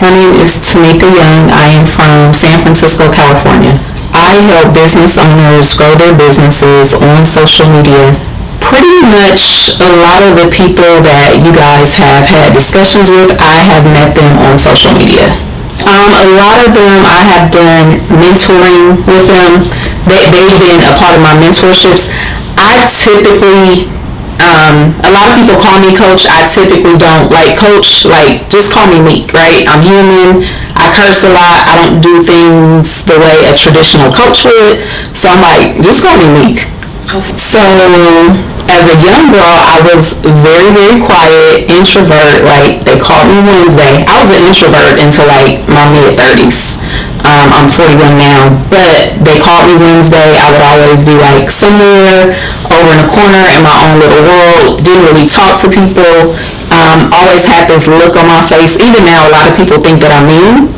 My name is Tamika Young. I am from San Francisco, California. I help business owners grow their businesses on social media. Pretty much a lot of the people that you guys have had discussions with, I have met them on social media. A lot of them I have done mentoring with them. They've been a part of my mentorships. I typically, a lot of people call me coach. I typically don't like coach. Like, just call me Meek, right? I'm human. I curse a lot. I don't do things the way a traditional coach would. So I'm like, just call me Meek. So as a young girl, I was very, very quiet, introvert. Like, they called me Wednesday. I was an introvert until like my mid-30s. I'm 41 now, but they called me Wednesday. I would always be like somewhere over in a corner in my own little world. Didn't really talk to people. Always had this look on my face. Even now, a lot of people think that I'm mean.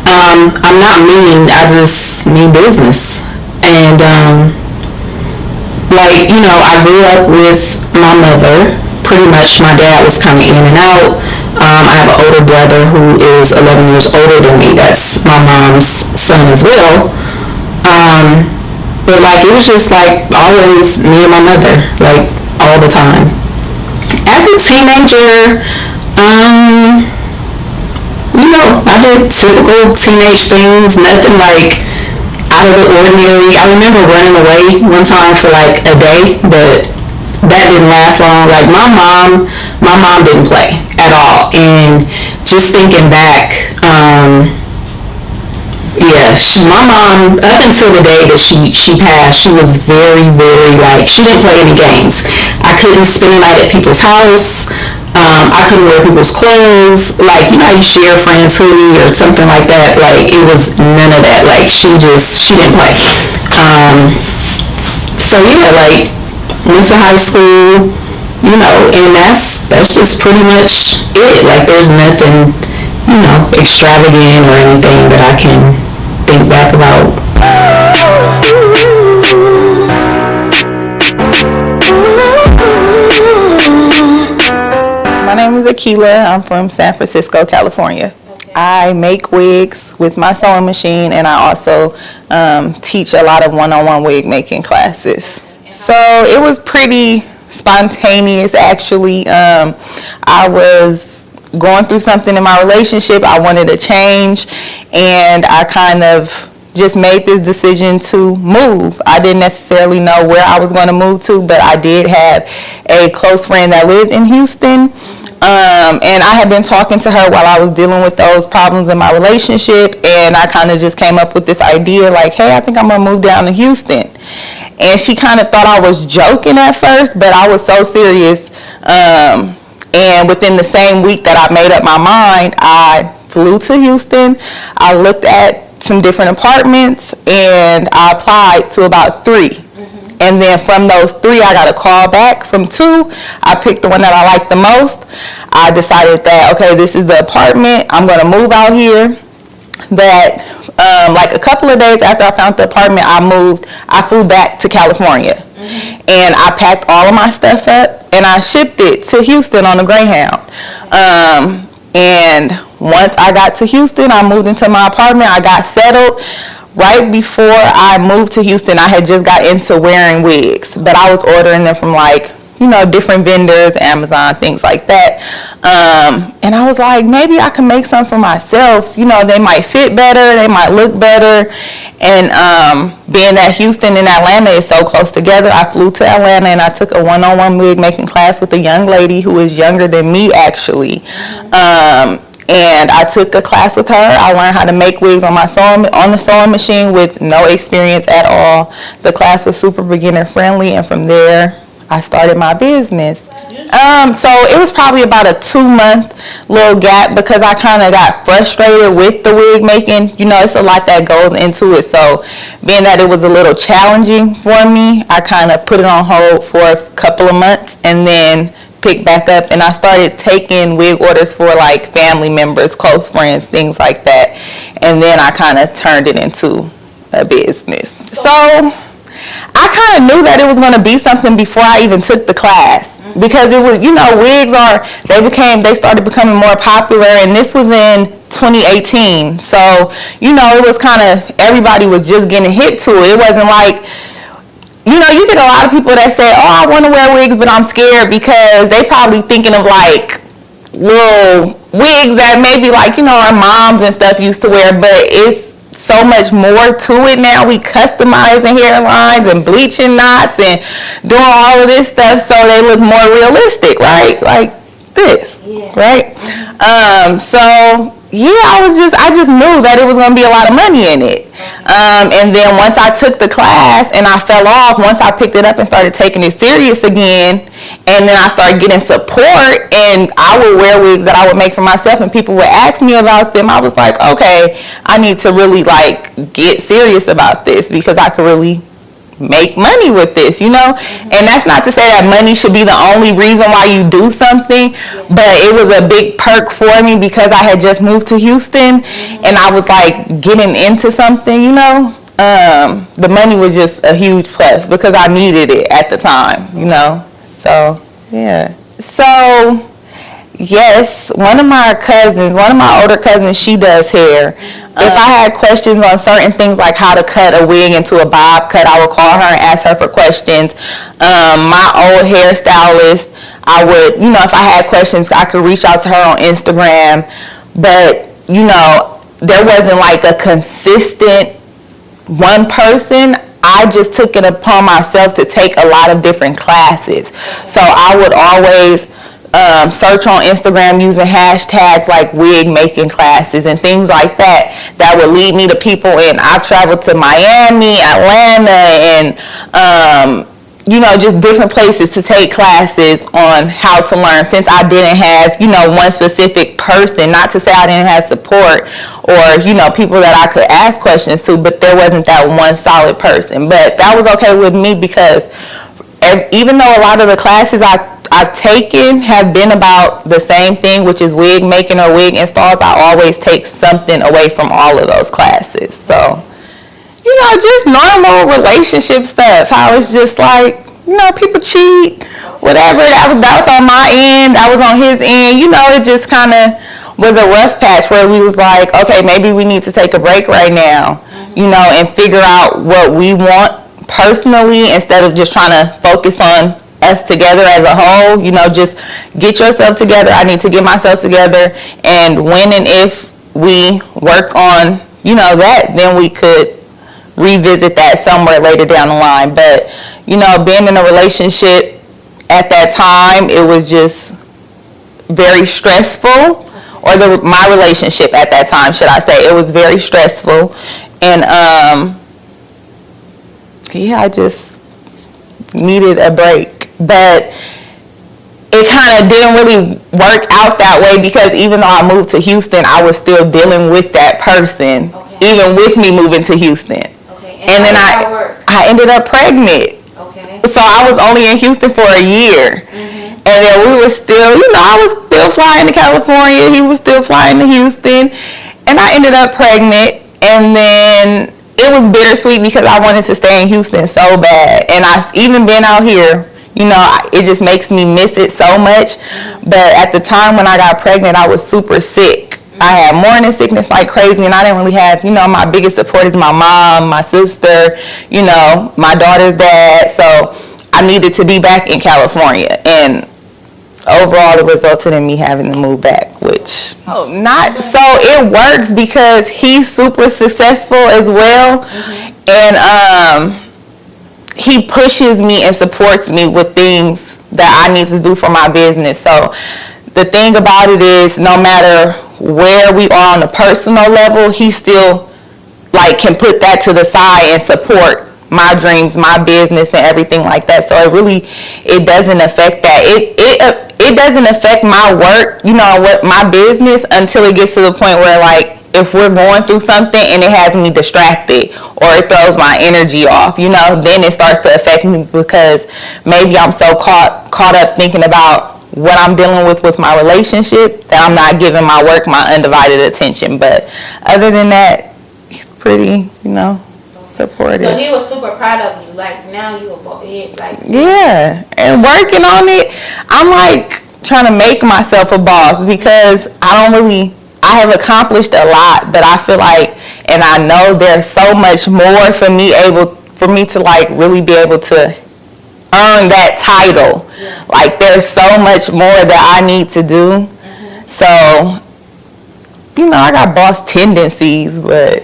I'm not mean. I just mean business. And like, you know, I grew up with my mother. Pretty much my dad was kind of in and out. I have an older brother who is 11 years older than me. That's my mom's son as well. But like, it was just like always me and my mother, like all the time. As a teenager, you know, I did typical teenage things, nothing like out of the ordinary. I remember running away one time for like a day, but that didn't last long. Like my mom didn't play at all. And just thinking back, my mom, up until the day that she passed, she was very, very, like, she didn't play any games. I couldn't spend the night at people's house. I couldn't wear people's clothes. Like, you know how you share a friend's hoodie or something like that? Like, it was none of that. Like, she didn't play. So yeah, like, went to high school, you know, and that's just pretty much it. Like, there's nothing, you know, extravagant or anything that I can think back about. My name is Akila. I'm from San Francisco, California. I make wigs with my sewing machine, and I also teach a lot of one-on-one wig making classes. So it was pretty spontaneous, actually. I was going through something in my relationship. I wanted a change, and I kind of just made this decision to move. I didn't necessarily know where I was going to move to, but I did have a close friend that lived in Houston. And I had been talking to her while I was dealing with those problems in my relationship, and I kind of just came up with this idea like, hey, I think I'm going to move down to Houston. And she kind of thought I was joking at first, but I was so serious. And within the same week that I made up my mind, I flew to Houston. I looked at some different apartments, and I applied to about 3. And then from those 3, I got a call back. From 2, I picked the one that I liked the most. I decided that, okay, this is the apartment. I'm going to move out here. That like a couple of days after I found the apartment, I flew back to California. And I packed all of my stuff up, and I shipped it to Houston on the Greyhound. And once I got to Houston, I moved into my apartment. I got settled. Right before I moved to Houston, I had just got into wearing wigs, but I was ordering them from, like, you know, different vendors, Amazon, things like that. And I was like, maybe I can make some for myself. You know, they might fit better, they might look better. And being that Houston and Atlanta is so close together, I flew to Atlanta and I took a one-on-one wig making class with a young lady who is younger than me, actually. And I took a class with her. I learned how to make wigs on the sewing machine with no experience at all. The class was super beginner friendly, and from there, I started my business. So it was probably about a 2-month little gap because I kind of got frustrated with the wig making. You know, it's a lot that goes into it. So being that it was a little challenging for me, I kind of put it on hold for a couple of months and then picked back up, and I started taking wig orders for like family members, close friends, things like that. And then I kind of turned it into a business. So I kind of knew that it was going to be something before I even took the class. because it was, wigs they started becoming more popular, and this was in 2018. So, it was kind of, everybody was just getting hip to it. It wasn't like, you get a lot of people that say, oh, I want to wear wigs, but I'm scared, because they probably thinking of like little wigs that maybe like, our moms and stuff used to wear, but it's so much more to it now. We customizing hairlines and bleaching knots and doing all of this stuff so they look more realistic, right? Like this, right? So yeah, I just knew that it was going to be a lot of money in it. And then once I took the class and I fell off, once I picked it up and started taking it serious again, and then I started getting support, and I would wear wigs that I would make for myself, and people would ask me about them, I was like, okay, I need to really like get serious about this, because I could really make money with this, And that's not to say that money should be the only reason why you do something, but it was a big perk for me because I had just moved to Houston, and I was like getting into something, the money was just a huge plus because I needed it at the time, So yeah. So yes, one of my older cousins, she does hair. If I had questions on certain things like how to cut a wig into a bob cut, I would call her and ask her for questions. My old hairstylist, I would, if I had questions, I could reach out to her on Instagram. But, there wasn't like a consistent one person. I just took it upon myself to take a lot of different classes. So I would always search on Instagram using hashtags like wig making classes and things like that would lead me to people. And I've traveled to Miami, Atlanta, and just different places to take classes on how to learn, since I didn't have one specific person. Not to say I didn't have support or people that I could ask questions to, but there wasn't that one solid person. But that was okay with me, because even though a lot of the classes I've taken have been about the same thing, which is wig making or wig installs, I always take something away from all of those classes. So, just normal relationship stuff. How it's just like, people cheat, whatever. That was on my end. That was on his end. It just kind of was a rough patch where we was like, okay, maybe we need to take a break right now, and figure out what we want personally, instead of just trying to focus on us together as a whole. Just get yourself together. I need to get myself together, and when and if we work on that, then we could revisit that somewhere later down the line. But being in a relationship at that time, it was just very stressful, or my relationship at that time, should I say, it was very stressful. And I just needed a break. But it kind of didn't really work out that way, because even though I moved to Houston, I was still dealing with that person, even with me moving to Houston. And then I ended up pregnant. So I was only in Houston for a year. And then we were still, I was still flying to California. He was still flying to Houston. And I ended up pregnant. And then it was bittersweet, because I wanted to stay in Houston so bad. And I even been out here, it just makes me miss it so much. But at the time when I got pregnant, I was super sick. I had morning sickness like crazy, and I didn't really have, my biggest support is my mom, my sister, my daughter's dad. So I needed to be back in California. And overall, it resulted in me having to move back, which it works because he's super successful as well. And he pushes me and supports me with things that I need to do for my business. So the thing about it is, no matter where we are on a personal level, he still can put that to the side and support my dreams, my business, and everything like that. So it doesn't affect that. It doesn't affect my work, what my business, until it gets to the point where if we're going through something and it has me distracted, or it throws my energy off, then it starts to affect me, because maybe I'm so caught up thinking about what I'm dealing with my relationship, that I'm not giving my work my undivided attention. But other than that, he's pretty, supportive. So he was super proud of you. Like now you like. Yeah, and working on it, I'm like trying to make myself a boss because I have accomplished a lot, but I feel like, and I know there's so much more for me to like really be able to earn that title. Yeah. Like there's so much more that I need to do. Mm-hmm. So, I got boss tendencies, but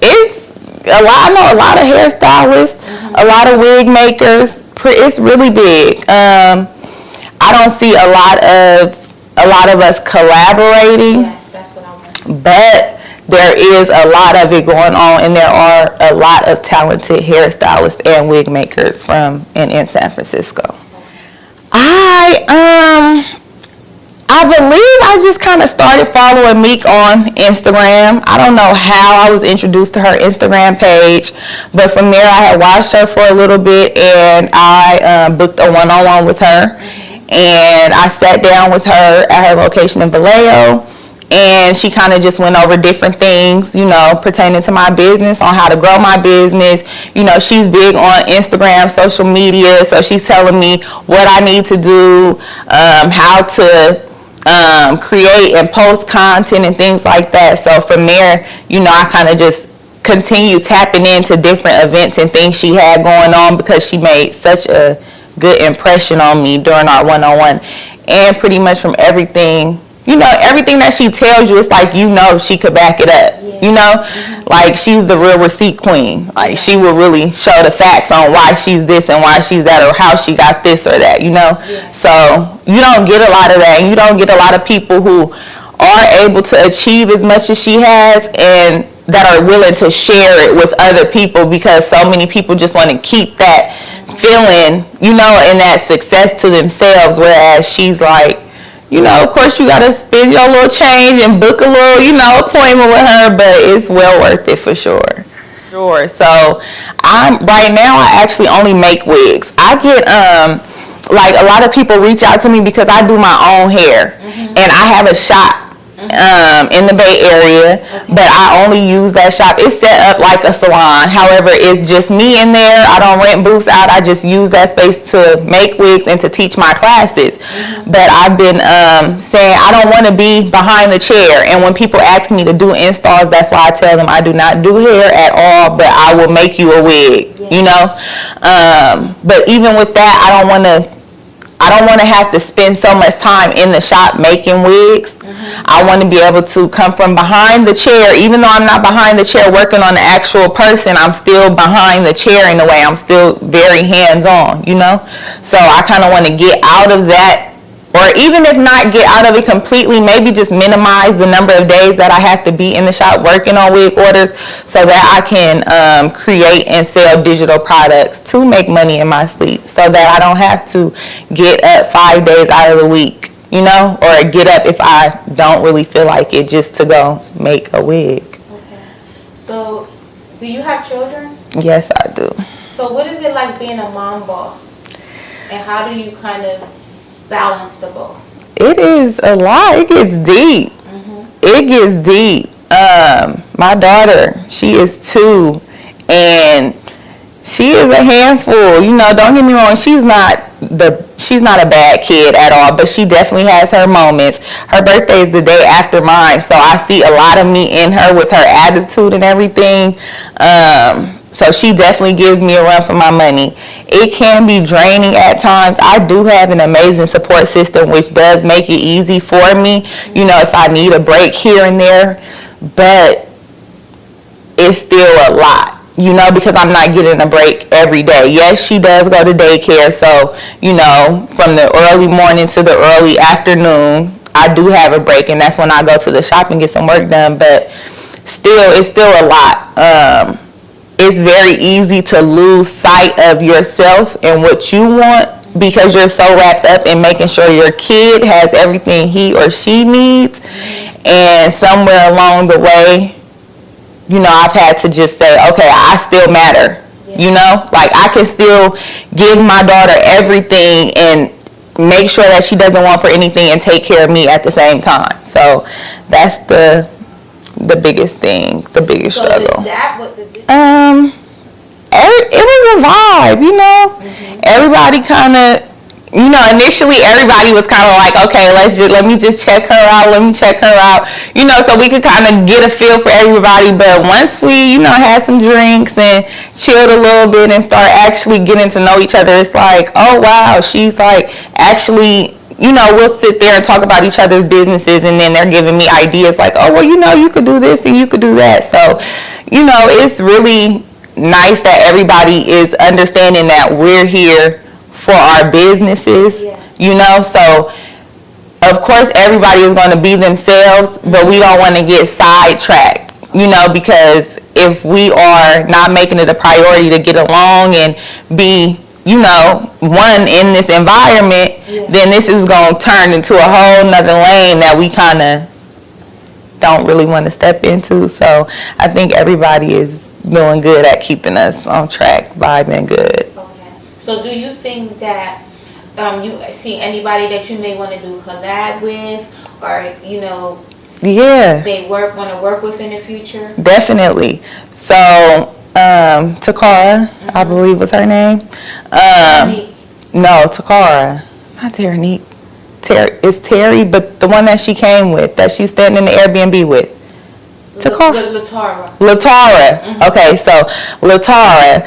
it's a lot. I know a lot of hairstylists, a lot of wig makers. It's really big. I don't see a lot of us collaborating. Yes, that's what I want. But there is a lot of it going on, and there are a lot of talented hairstylists and wig makers in San Francisco. I believe I just kind of started following Meek on Instagram. I don't know how I was introduced to her Instagram page, but from there I had watched her for a little bit, and I booked a one-on-one with her. And I sat down with her at her location in Vallejo, and she kind of just went over different things, pertaining to my business, on how to grow my business. She's big on Instagram, social media, so she's telling me what I need to do, how to create and post content and things like that. So from there, I kind of just continue tapping into different events and things she had going on, because she made such a good impression on me during our one-on-one. And pretty much from everything, everything that she tells you, it's like, she could back it up. Mm-hmm. Like she's the real receipt queen. Like she will really show the facts on why she's this and why she's that, or how she got this or that. So you don't get a lot of that, and you don't get a lot of people who are able to achieve as much as she has, and that are willing to share it with other people, because so many people just want to keep that feeling, and that success to themselves, whereas she's like, of course you got to spend your little change and book a little, appointment with her, but it's well worth it for sure. So right now I actually only make wigs. I get, like a lot of people reach out to me because I do my own hair, and I have a shop in the Bay Area, but I only use that shop. It's set up like a salon. However, it's just me in there. I don't rent booths out. I just use that space to make wigs and to teach my classes. But I've been saying I don't want to be behind the chair, and when people ask me to do installs, that's why I tell them I do not do hair at all, but I will make you a wig, but even with that, I don't want to have to spend so much time in the shop making wigs. I want to be able to come from behind the chair. Even though I'm not behind the chair working on the actual person, I'm still behind the chair in a way. I'm still very hands-on, So I kind of want to get out of that, or even if not get out of it completely, maybe just minimize the number of days that I have to be in the shop working on wig orders, so that I can create and sell digital products to make money in my sleep, so that I don't have to get up 5 days out of the week, or get up if I don't really feel like it, just to go make a wig. Okay. So, do you have children? Yes, I do. So what is it like being a mom boss? And how do you kind of balance the both? It is a lot. It gets deep. It gets deep. My daughter, she is 2, and she is a handful. Don't get me wrong, she's not a bad kid at all, but she definitely has her moments. Her birthday is the day after mine, so I see a lot of me in her with her attitude and everything. So she definitely gives me a run for my money. It can be draining at times. I do have an amazing support system, which does make it easy for me, if I need a break here and there, but it's still a lot. Because I'm not getting a break every day. Yes, she does go to daycare, so, from the early morning to the early afternoon, I do have a break, and that's when I go to the shop and get some work done, but it's still a lot. It's very easy to lose sight of yourself and what you want, because you're so wrapped up in making sure your kid has everything he or she needs, and somewhere along the way, I've had to just say, okay, I still matter, like I can still give my daughter everything and make sure that she doesn't want for anything and take care of me at the same time. So that's the the biggest thing, the biggest So struggle. is that what the It was a vibe, you know. Everybody kind of, you know, initially everybody was kind of like, okay, let me just check her out, you know, so we could kind of get a feel for everybody. But once we, you know, had some drinks and chilled a little bit and started actually getting to know each other, it's like, oh wow, she's like actually, you know, we'll sit there and talk about each other's businesses, and then they're giving me ideas like, oh, well, you know, you could do this and you could do that. So, you know, it's really nice that everybody is understanding that we're here for our businesses, you know. So, of course, everybody is going to be themselves, but we don't want to get sidetracked, you know, because if we are not making it a priority to get along and be, you know, one in this environment, then this is going to turn into a whole nother lane that we kind of don't really want to step into. So I think everybody is doing good at keeping us on track, vibing good. Okay. So do you think that you see anybody that you may want to do collab with, or, you know, may want to work with in the future? Definitely. So Takara, I believe was her name. No, Takara. Not Terry. It's Terry, but the one that she came with, that she's staying in the Airbnb with. Latara. Okay, so Latara,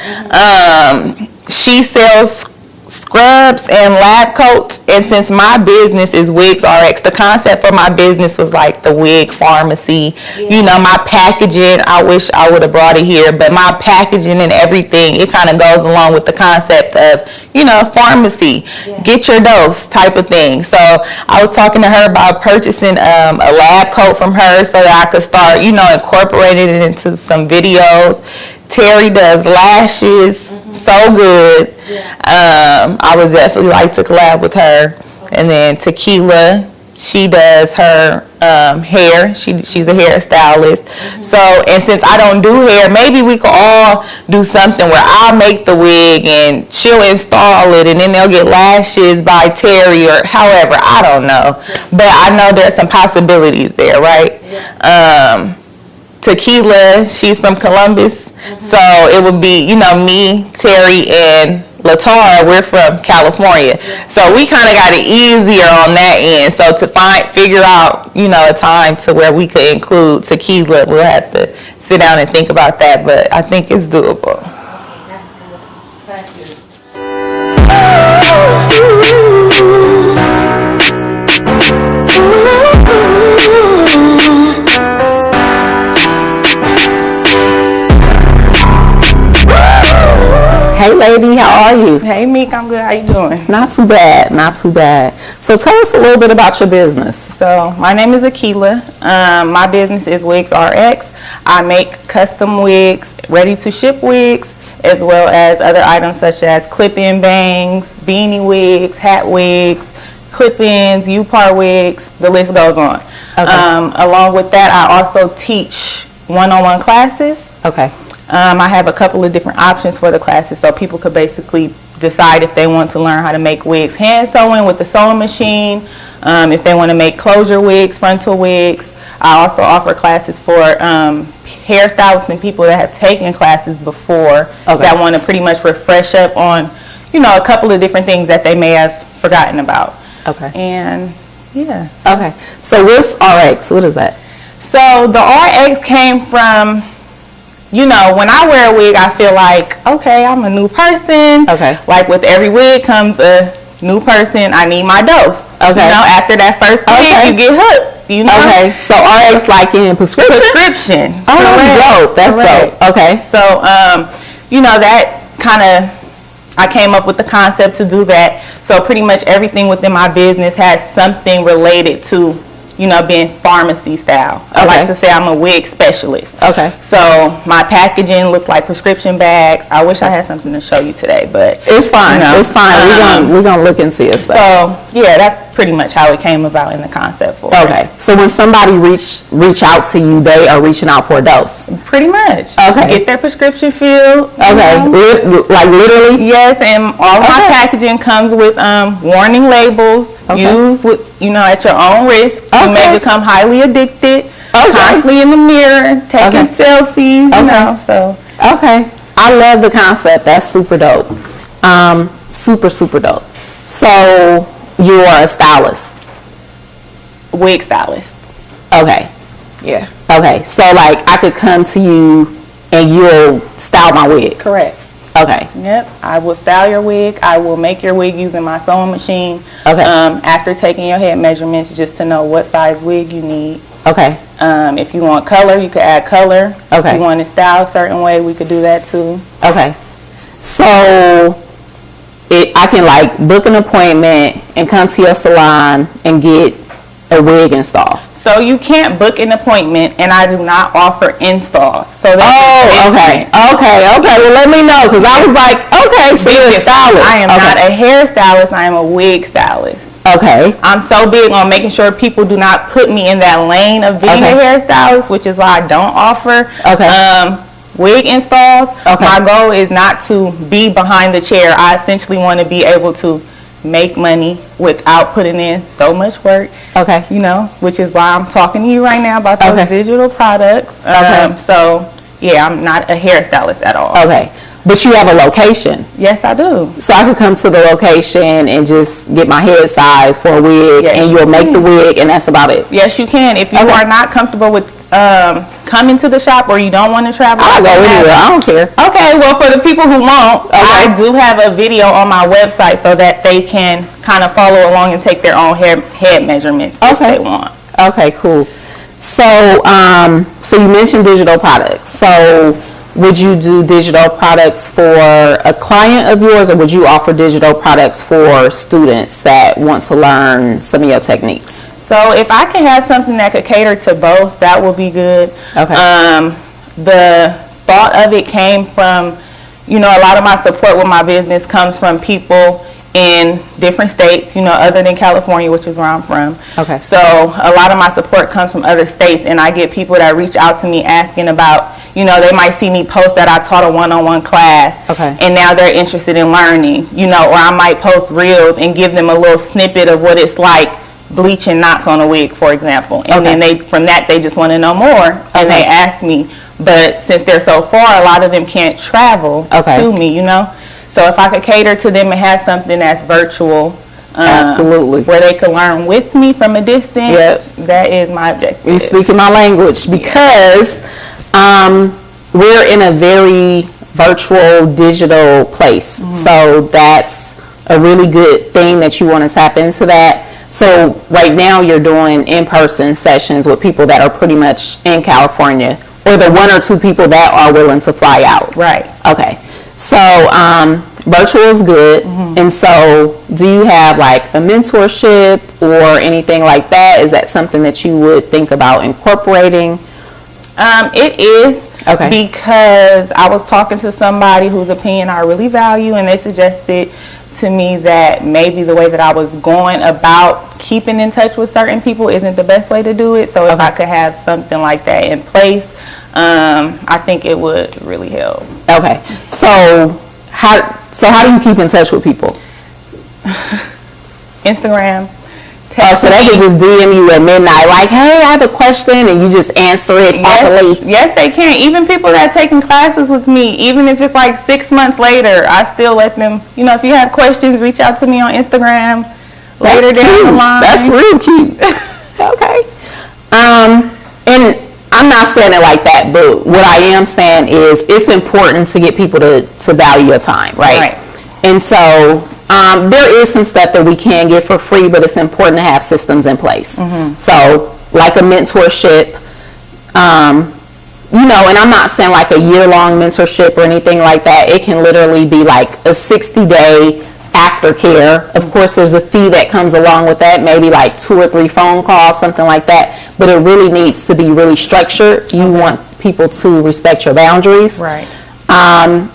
she sells scrubs and lab coats, and since my business is Wigs RX, the concept for my business was like the wig pharmacy. You know, my packaging, I wish I would have brought it here, but my packaging and everything, it kind of goes along with the concept of, you know, pharmacy, get your dose type of thing. So I was talking to her about purchasing a lab coat from her so that I could start, you know, incorporating it into some videos. Terry does lashes, so good. I would definitely like to collab with her. And then Tequila, she does her hair. She's a hairstylist. So, and since I don't do hair, maybe we could all do something where I'll make the wig and she'll install it, and then they'll get lashes by Terry, or however, I don't know. But I know there's some possibilities there, right? Tequila, she's from Columbus. So it would be, you know, me, Terry, and Latara, we're from California. So we kind of got it easier on that end. So to figure out, you know, a time to where we could include Tequila, we'll have to sit down and think about that, but I think it's doable. That's good. Thank you. Hey lady, how are you? Hey Meek, I'm good. How you doing? Not too bad, not too bad. So tell us a little bit about your business. So my name is Akila. My business is Wigs RX. I make custom wigs, ready to ship wigs, as well as other items such as clip-in bangs, beanie wigs, hat wigs, clip-ins, U-part wigs, the list goes on. Okay. Along with that, I also teach one-on-one classes. Okay. I have a couple of different options for the classes, so people could basically decide if they want to learn how to make wigs hand sewing with the sewing machine, if they want to make closure wigs, frontal wigs. I also offer classes for hairstylists and people that have taken classes before that want to pretty much refresh up on, you know, a couple of different things that they may have forgotten about. Okay. And yeah. Okay. So what's RX? What is that? So the RX came from, you know, when I wear a wig, I feel like, okay, I'm a new person. Okay. Like with every wig comes a new person. I need my dose. Okay. You know, after that first wig, you get hooked. You know. Okay. So RX like in prescription. Oh, that's dope. That's dope. Okay. So, you know, that kind of, I came up with the concept to do that. So pretty much everything within my business has something related to, you know, being pharmacy style. I like to say I'm a wig specialist. Okay. So my packaging looks like prescription bags. I wish I had something to show you today, but it's fine. You know, it's fine. We're gonna look into your stuff. So yeah, that's pretty much how it came about in the concept for it. So when somebody reach out to you, they are reaching out for a dose. Pretty much. Okay. Get their prescription filled. Okay. Like literally. Yes, and all of my packaging comes with warning labels. Use with, you know, at your own risk. You may become highly addicted. constantly in the mirror, taking selfies, you know, so. Okay. I love the concept. That's super dope. Super dope. So, you are a stylist? Wig stylist. Okay. Yeah. Okay. So, like, I could come to you and you'll style my wig? Correct. Okay. Yep. I will style your wig. I will make your wig using my sewing machine. Okay. After taking your head measurements, just to know what size wig you need. Okay. If you want color, you could add color. Okay. If you want to style a certain way, we could do that too. Okay. So I can like book an appointment and come to your salon and get a wig installed. So you can't book an appointment, and I do not offer installs. So that's okay. Well, let me know, because I was like, okay, so you're a stylist. I am not a hairstylist. I am a wig stylist. Okay. I'm so big on making sure people do not put me in that lane of being a hairstylist, which is why I don't offer wig installs. Okay. My goal is not to be behind the chair. I essentially want to be able to make money without putting in so much work. Okay. You know, which is why I'm talking to you right now about those digital products. So, yeah, I'm not a hairstylist at all. Okay. But you have a location? Yes, I do. So I could come to the location and just get my head size for a wig, and you'll make the wig, and that's about it? Yes, you can. If you are not comfortable with coming to the shop, or you don't want to travel, I'll go anywhere. I don't care. Okay, well, for the people who won't, I do have a video on my website so that they can kind of follow along and take their own head measurements if they want. Okay, cool. So, so you mentioned digital products. So, would you do digital products for a client of yours, or would you offer digital products for students that want to learn some of your techniques? So if I could have something that could cater to both, that would be good. Okay. The thought of it came from, you know, a lot of my support with my business comes from people in different states, you know, other than California, which is where I'm from. Okay. So a lot of my support comes from other states, and I get people that reach out to me asking about, you know, they might see me post that I taught a one-on-one class, and now they're interested in learning, you know, or I might post reels and give them a little snippet of what it's like bleaching knots on a wig, for example. And then from that, they just want to know more, and they ask me. But since they're so far, a lot of them can't travel to me, you know. So if I could cater to them and have something that's virtual, absolutely, where they can learn with me from a distance, that is my objective. You're speaking my language, because we're in a very virtual, digital place. So that's a really good thing that you want to tap into that. So right now you're doing in-person sessions with people that are pretty much in California, or the one or two people that are willing to fly out. Right. Okay. So virtual is good. And so do you have like a mentorship or anything like that? Is that something that you would think about incorporating? It is, because I was talking to somebody whose opinion I really value, and they suggested to me that maybe the way that I was going about keeping in touch with certain people isn't the best way to do it. So if I could have something like that in place, I think it would really help. Okay. So how do you keep in touch with people? Instagram. So they can just DM you at midnight, like, hey, I have a question, and you just answer it happily. Yes, they can. Even people that are taking classes with me, even if it's like 6 months later, I still let them, you know, if you have questions, reach out to me on Instagram later down the line. That's real cute. Okay. And I'm not saying it like that, but what I am saying is it's important to get people to value your time, right? And so there is some stuff that we can get for free, but it's important to have systems in place. So like a mentorship, you know, and I'm not saying like a year-long mentorship or anything like that. It can literally be like a 60-day aftercare. Of course, there's a fee that comes along with that, maybe like 2 or 3 phone calls, something like that. But it really needs to be really structured. You want people to respect your boundaries. Right.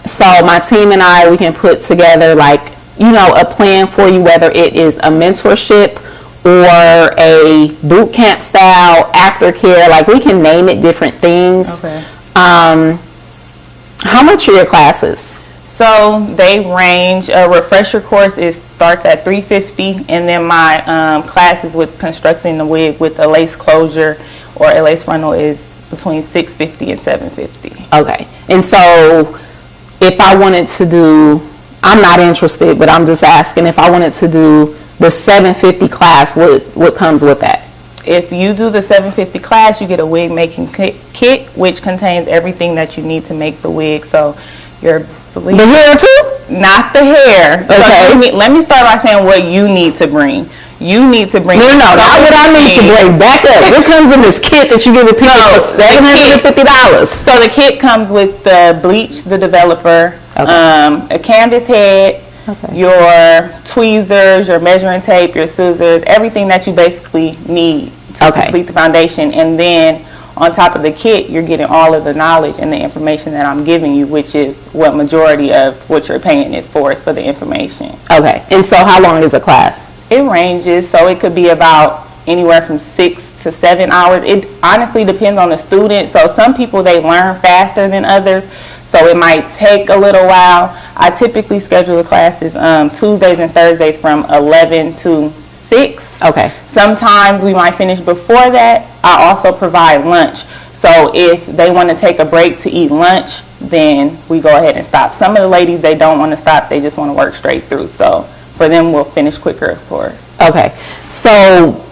So my team and I, we can put together like, you know, a plan for you, whether it is a mentorship or a boot camp style aftercare. Like, we can name it different things. Okay. How much are your classes? So they range. A refresher course starts at $350, and then my classes with constructing the wig with a lace closure or a lace frontal is between $650 and $750. Okay. And so if I wanted to do, I'm not interested, but I'm just asking, if I wanted to do the $750 class, what comes with that? If you do the $750 class, you get a wig making kit, which contains everything that you need to make the wig. So your the hair too? Not the hair. Okay. So let me start by saying what you need to bring. You need to bring. No, not what I need to bring. Back up. What comes in this kit that you give the people for $750? So the kit comes with the bleach, the developer, a canvas head, your tweezers, your measuring tape, your scissors, everything that you basically need to complete the foundation. And then on top of the kit, you're getting all of the knowledge and the information that I'm giving you, which is what majority of what you're paying is for the information. Okay. And so how long is a class? It ranges. So it could be about anywhere from 6 to 7 hours. It honestly depends on the student. So some people, they learn faster than others. So it might take a little while. I typically schedule the classes Tuesdays and Thursdays from 11 to 6. Okay. Sometimes we might finish before that. I also provide lunch. So if they want to take a break to eat lunch, then we go ahead and stop. Some of the ladies, they don't want to stop. They just want to work straight through. So for them, we'll finish quicker, of course. Okay. So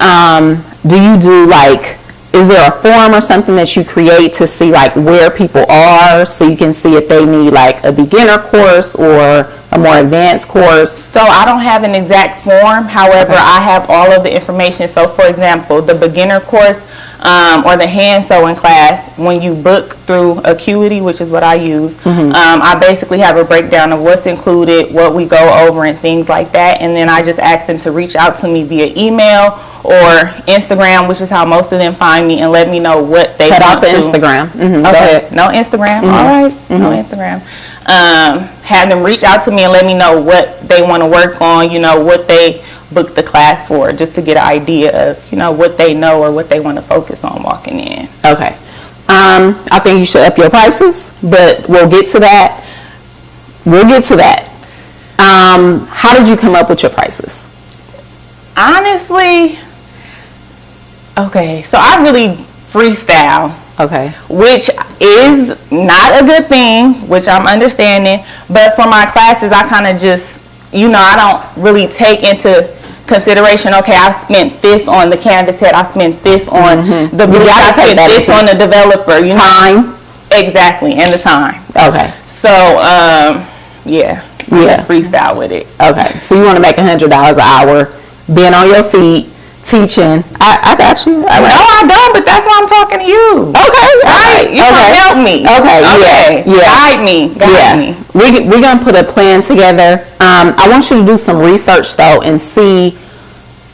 do you do is there a form or something that you create to see where people are, so you can see if they need a beginner course or a more advanced course? So I don't have an exact form. However, I have all of the information. So for example, the beginner course or the hand sewing class, when you book through Acuity, which is what I use, I basically have a breakdown of what's included, what we go over, and things like that. And then I just ask them to reach out to me via email or Instagram, which is how most of them find me, and let me know what they want to. Cut out the Instagram. Okay, no Instagram. All right, no Instagram. Have them reach out to me and let me know what they want to work on, what they book the class for, just to get an idea of, what they know or what they want to focus on walking in. Okay. I think you should up your prices, but we'll get to that. How did you come up with your prices? Honestly, okay, so I really freestyle. Okay. Which is not a good thing, which I'm understanding. But for my classes, I kind of just, I don't really take into consideration, okay, I spent this on the canvas head, I spent this on the bleach, I spent this on the developer. Time. Exactly, and the time. Okay. So, yeah. Just freestyle with it. Okay. So you want to make $100 an hour, being on your feet, teaching. I got you. No, I don't, but that's why I'm talking to you. Okay. Right? You can help me. Okay. Yeah. Guide me. We're going to put a plan together. I want you to do some research, though, and see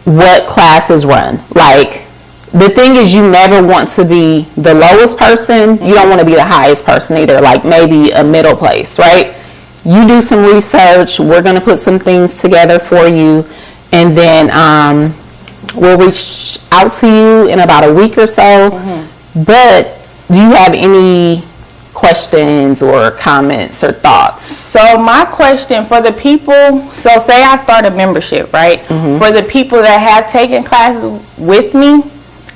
what classes run. The thing is, you never want to be the lowest person. You don't want to be the highest person either, maybe a middle place, right? You do some research. We're going to put some things together for you, and then we'll reach out to you in about a week or so. But do you have any questions or comments or thoughts? So my question for the people, so say I start a membership, right? For the people that have taken classes with me,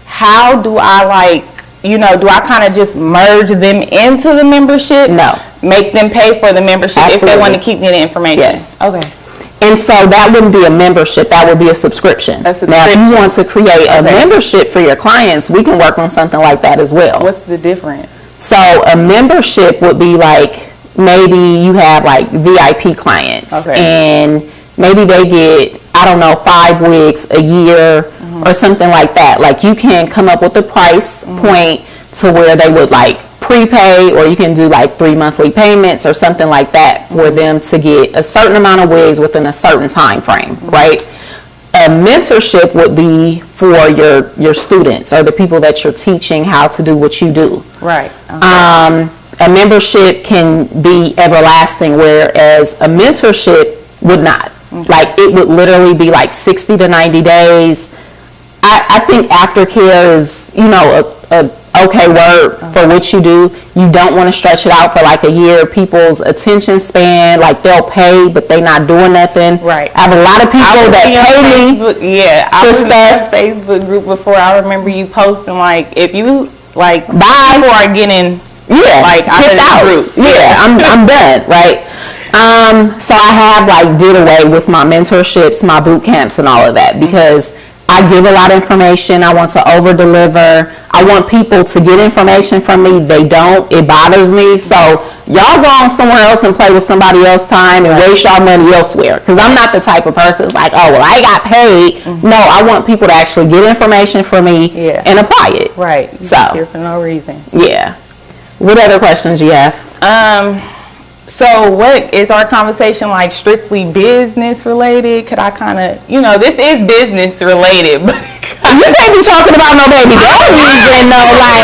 how do I do I kind of just merge them into the membership? No. Make them pay for the membership. Absolutely. If they want to keep getting information? Yes. Okay. And so that wouldn't be a membership, that would be a subscription. Now, if you want to create a membership for your clients, we can work on something like that as well. What's the difference? So a membership would be maybe you have VIP clients, and maybe they get, 5 wigs a year or something like that. You can come up with a price point to where they would prepay, or you can do 3 monthly payments or something like that for them to get a certain amount of wigs within a certain time frame, right? A mentorship would be for your students or the people that you're teaching how to do what you do. Right. A membership can be everlasting, whereas a mentorship would not. It would literally be 60 to 90 days. I think aftercare is, a okay word for what you do. You don't want to stretch it out for like a year. People's attention span, like they'll pay, but they not doing nothing. Right. I have a lot of people that pay me. I was in a Facebook group before. I remember you posting like, if you like, people are getting like out of the group. Yeah, I'm done. Right. So I have like did away with my mentorships, my boot camps, and all of that because I give a lot of information. I want to over deliver. I want people to get information from me. They don't. It bothers me. So y'all go on somewhere else and play with somebody else's time and waste y'all money elsewhere. Because I'm not the type of person that's like, oh, well, I got paid. No, I want people to actually get information from me and apply it. Right. So here for no reason. Yeah. What other questions you have? So what is our conversation like strictly business related? Could I kind of, this is business related, but you can't be talking about no baby daddies and no like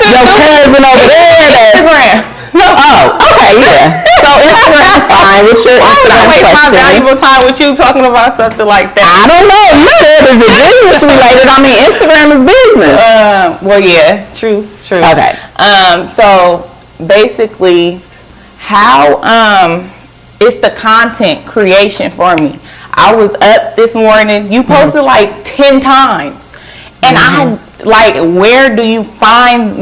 your cousin over there. Instagram. No. Oh, okay, yeah. So Instagram's fine. What's your Instagram waste question? My valuable time with you talking about something like that. I don't know. You said is it business related? I mean, Instagram is business. Well, yeah, true. Okay. So basically, how it's the content creation for me. I was up this morning. You posted like 10 times, and I like. Where do you find?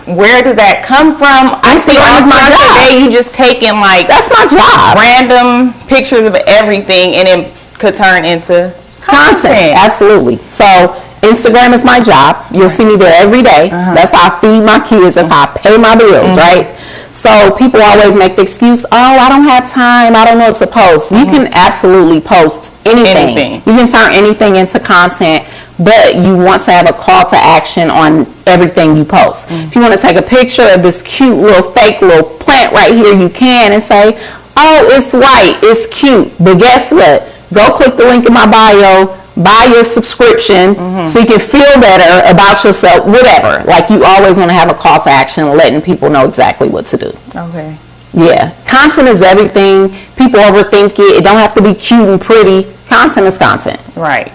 Where does that come from? I see that's my job. Today you just taking like that's my job. Random pictures of everything, and it could turn into content. Absolutely. So Instagram is my job. You'll see me there every day. That's how I feed my kids. That's how I pay my bills, right? So people always make the excuse, oh, I don't have time. I don't know what to post. You can absolutely post anything. You can turn anything into content, but you want to have a call to action on everything you post. If you want to take a picture of this cute little fake little plant right here, you can and say, oh, it's white, it's cute. But guess what? Go click the link in my bio, buy your subscription so you can feel better about yourself, whatever. Like you always want to have a call to action and letting people know exactly what to do. Okay. Yeah. Content is everything. People overthink it. It don't have to be cute and pretty. Content is content. Right.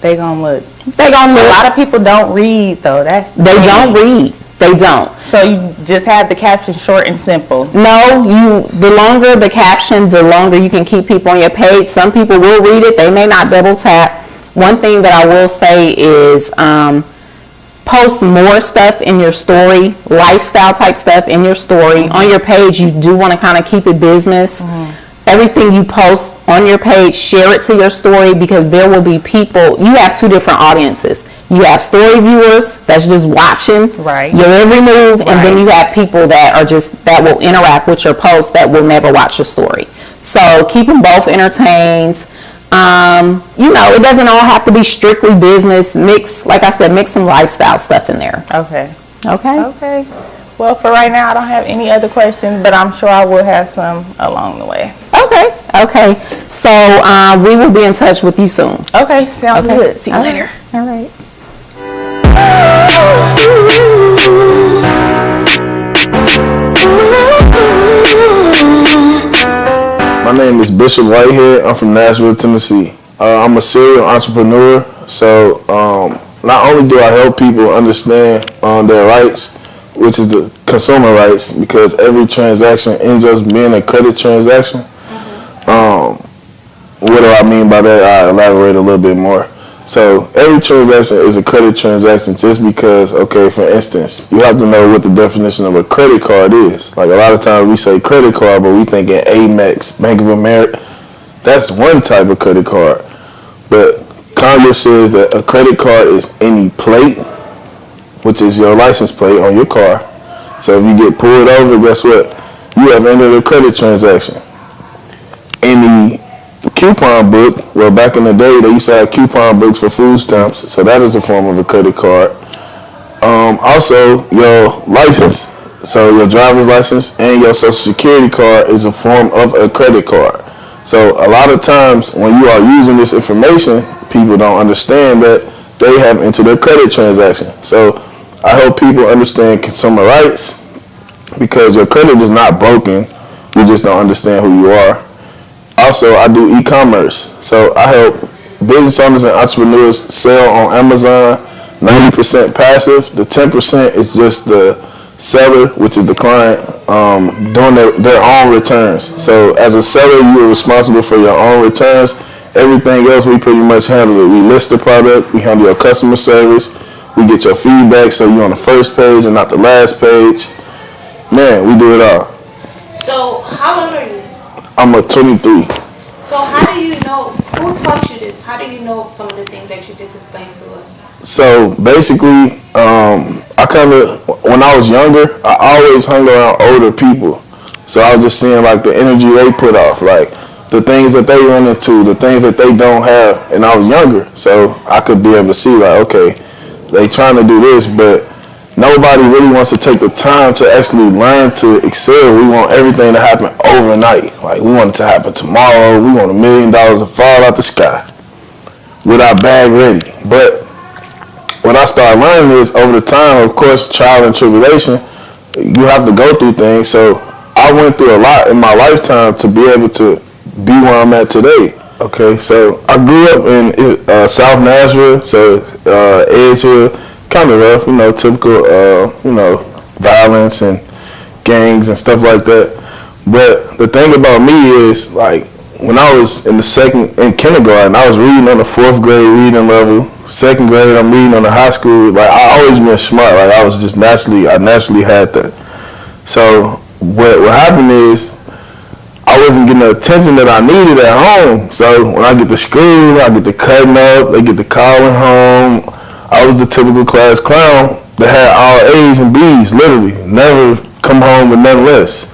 They gonna look. A lot of people don't read though. They don't read. They don't. So you just have the caption short and simple. No, the longer the caption, the longer you can keep people on your page. Some people will read it. They may not double tap. One thing that I will say is post more stuff in your story, lifestyle type stuff in your story. On your page, you do want to kind of keep it business. Everything you post on your page, share it to your story because there will be people. You have two different audiences. You have story viewers that's just watching your every move, and then you have people that are that will interact with your post that will never watch your story. So keep them both entertained. It doesn't all have to be strictly business. Like I said, mix some lifestyle stuff in there. Okay. Okay. Well, for right now, I don't have any other questions, but I'm sure I will have some along the way. Okay. So we will be in touch with you soon. Okay. Sounds good. See you later. All right. My name is Bishop Whitehead. I'm from Nashville, Tennessee. I'm a serial entrepreneur, so not only do I help people understand their rights, which is the consumer rights, because every transaction ends up being a credit transaction. What do I mean by that? I'll elaborate a little bit more. So every transaction is a credit transaction just because, okay, for instance, you have to know what the definition of a credit card is. Like a lot of times we say credit card, but we think in Amex, Bank of America. That's one type of credit card. But Congress says that a credit card is any plate, which is your license plate on your car. So if you get pulled over, guess what? You have entered a credit transaction. Any coupon book, well, back in the day, they used to have coupon books for food stamps, so that is a form of a credit card. Also, your license, so your driver's license and your social security card is a form of a credit card. So a lot of times when you are using this information, people don't understand that they have entered a credit transaction. So I hope people understand consumer rights because your credit is not broken, you just don't understand who you are. Also, I do e-commerce, so I help business owners and entrepreneurs sell on Amazon, 90% passive. The 10% is just the seller, which is the client, doing their own returns. So as a seller, you are responsible for your own returns. Everything else, we pretty much handle it. We list the product, we handle your customer service, we get your feedback, so you're on the first page and not the last page. Man, we do it all. So how old are you? I'm a 23. So how do you know, who taught you this? How do you know some of the things that you just explained to us? So basically, I kind of, when I was younger, I always hung around older people. So I was just seeing like the energy they put off, like the things that they run into, the things that they don't have. And I was younger, so I could be able to see like, okay, they trying to do this, but nobody really wants to take the time to actually learn to excel. We want everything to happen overnight. Like we want it to happen tomorrow. We want $1 million to fall out the sky with our bag ready. But what I started learning is over the time, of course, trial and tribulation, you have to go through things. So I went through a lot in my lifetime to be able to be where I'm at today. Okay, so I grew up in South Nashville, so Edgehill, kind of rough, typical, violence and gangs and stuff like that. But the thing about me is, like, when I was in kindergarten, I was reading on the 4th grade reading level. 2nd grade, I'm reading on the high school. Like, I always been smart. Like, I was just I naturally had that. So what happened is, I wasn't getting the attention that I needed at home. So when I get to school, I get to cutting up, they get to calling home. I was the typical class clown that had all A's and B's, literally. Never come home with nothing less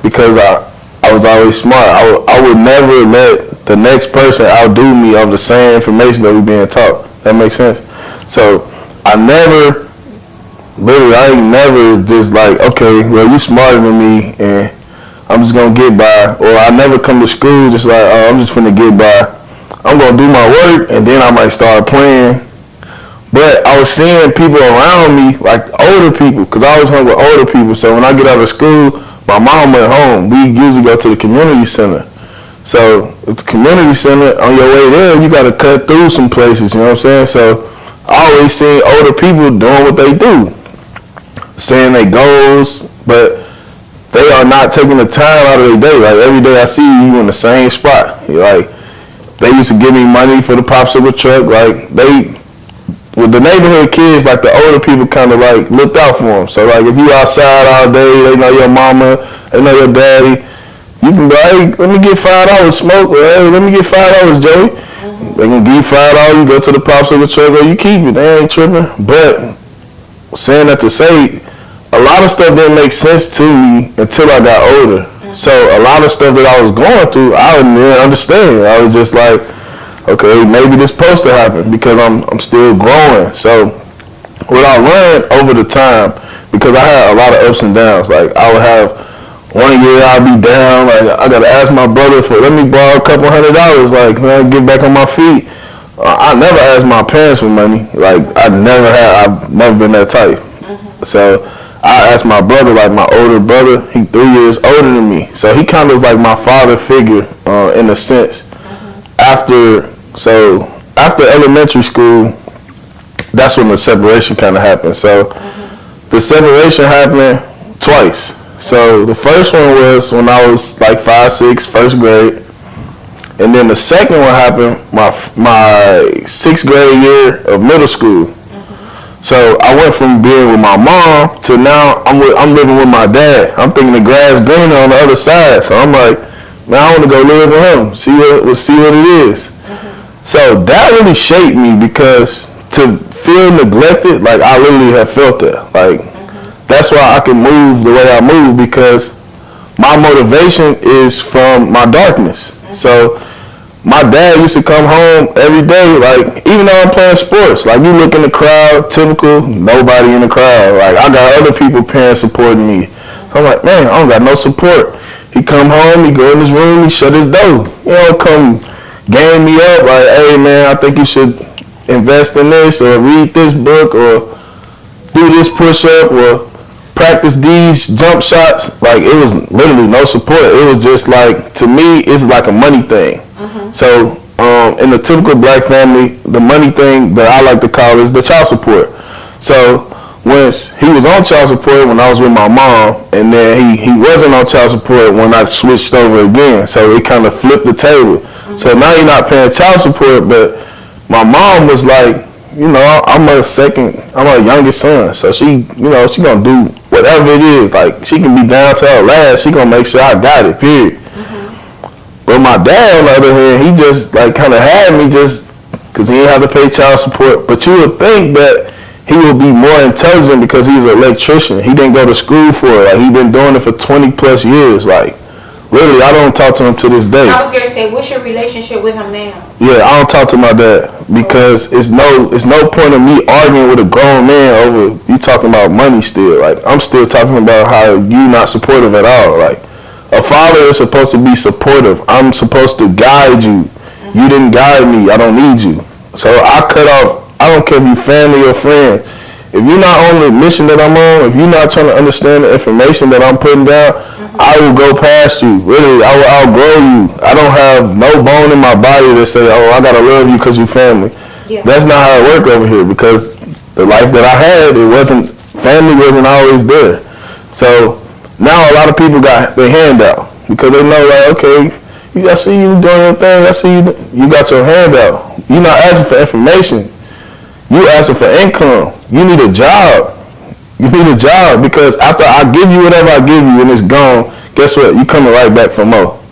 because I was always smart. I would never let the next person outdo me of the same information that was being taught. That makes sense? So I ain't never just like, okay, well, you smarter than me and I'm just going to get by. Or I never come to school just like, oh, I'm just finna get by. I'm going to do my work and then I might start playing. But I was seeing people around me, like older people, because I always hung with older people. So when I get out of school, my mom went home. We usually go to the community center. So at the community center, on your way there, you got to cut through some places, you know what I'm saying? So I always see older people doing what they do, saying their goals, but they are not taking the time out of their day. Like every day I see you in the same spot. Like they used to give me money for the popsicle truck. Like with the neighborhood kids, like the older people kind of like looked out for them. So like if you outside all day, they know your mama, they know your daddy. You can go, hey, let me get $5 smoke, or hey, let me get $5, Joey. They gonna give you $5, you go to the popsicle truck, or you keep it. They ain't tripping. But saying that to say, a lot of stuff didn't make sense to me until I got older. So a lot of stuff that I was going through, I didn't understand. I was just like, okay, maybe this supposed to happen because I'm still growing. So what I learned over the time, because I had a lot of ups and downs. Like I would have 1 year I'd be down. Like I gotta ask my brother for let me borrow a couple $100. Like can I get back on my feet? I never asked my parents for money. Like I've never been that type. So I asked my brother, like my older brother, he 3 years older than me. So he kind of was like my father figure in a sense. After elementary school, that's when the separation kind of happened. So the separation happened twice. So the first one was when I was like 5, 6, first grade. And then the second one happened my 6th grade year of middle school. So I went from being with my mom to now I'm living with my dad. I'm thinking the grass greener on the other side. So I'm like, man, I want to go live with him, see what it is. So that really shaped me because to feel neglected, like I literally have felt that. Like that's why I can move the way I move because my motivation is from my darkness. So my dad used to come home every day, like, even though I'm playing sports, like, you look in the crowd, typical, nobody in the crowd. Like, I got other people, parents supporting me. So I'm like, man, I don't got no support. He come home, he go in his room, he shut his door. You know, come game me up, like, hey, man, I think you should invest in this or read this book or do this push-up or practice these jump shots. Like, it was literally no support. It was just like, to me, it's like a money thing. So in the typical black family, the money thing that I like to call is the child support. So once he was on child support when I was with my mom, and then he wasn't on child support when I switched over again. So it kind of flipped the table. So now you're not paying child support, but my mom was like, I'm a youngest son, so she gonna do whatever it is. Like, she can be down to her last. She gonna make sure I got it, period. But my dad, on the other hand, he just like kind of had me just because he didn't have to pay child support. But you would think that he would be more intelligent because he's an electrician. He didn't go to school for it. Like, he been doing it for 20 plus years. Like, literally, I don't talk to him to this day. I was gonna say, what's your relationship with him now? Yeah, I don't talk to my dad because it's no point of me arguing with a grown man over you talking about money still. Like, I'm still talking about how you not supportive at all. Like, a father is supposed to be supportive. I'm supposed to guide you. You didn't guide me. I don't need you. So I cut off. I don't care if you family or friends. If you're not on the mission that I'm on, if you're not trying to understand the information that I'm putting down, I will go past you. Literally, I will outgrow you. I don't have no bone in my body that say, oh, I gotta love you because you family. Yeah. That's not how it work over here, because the life that I had, family wasn't always there. So now a lot of people got their hand out because they know, like, okay, I see you doing your thing. I see you got your hand out. You're not asking for information. You asking for income. You need a job. You need a job, because after I give you whatever I give you and it's gone, guess what? You coming right back for more.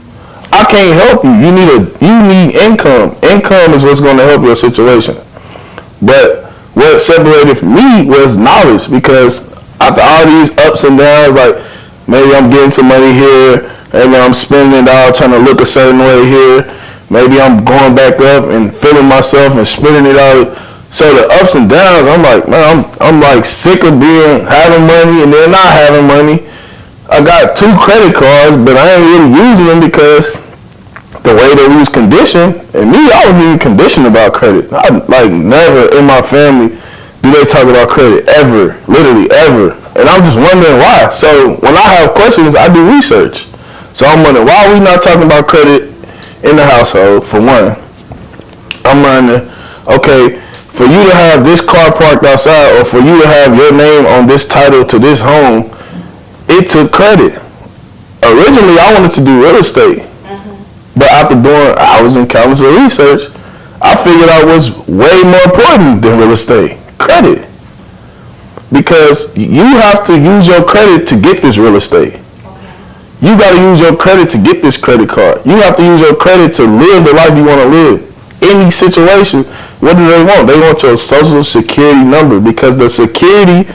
I can't help you. You need income. Income is what's going to help your situation. But what separated me was knowledge, because after all these ups and downs, like maybe I'm getting some money here, maybe I'm spending it all trying to look a certain way here, maybe I'm going back up and feeling myself and spending it all. So the ups and downs, I'm like, man, I'm like sick of having money and then not having money. I got 2 credit cards, but I ain't really using them because the way that we was conditioned, and me, I wasn't even conditioned about credit. Like, never in my family do they talk about credit, ever, literally ever. And I'm just wondering why. So when I have questions, I do research. So I'm wondering, why are we not talking about credit in the household, for one? I'm wondering, okay, for you to have this car parked outside, or for you to have your name on this title to this home, it took credit. Originally, I wanted to do real estate. But after doing hours in college of research, I figured out what's way more important than real estate: credit. Because you have to use your credit to get this real estate. You got to use your credit to get this credit card. You have to use your credit to live the life you want to live. Any situation, what do they want? They want your social security number, because the security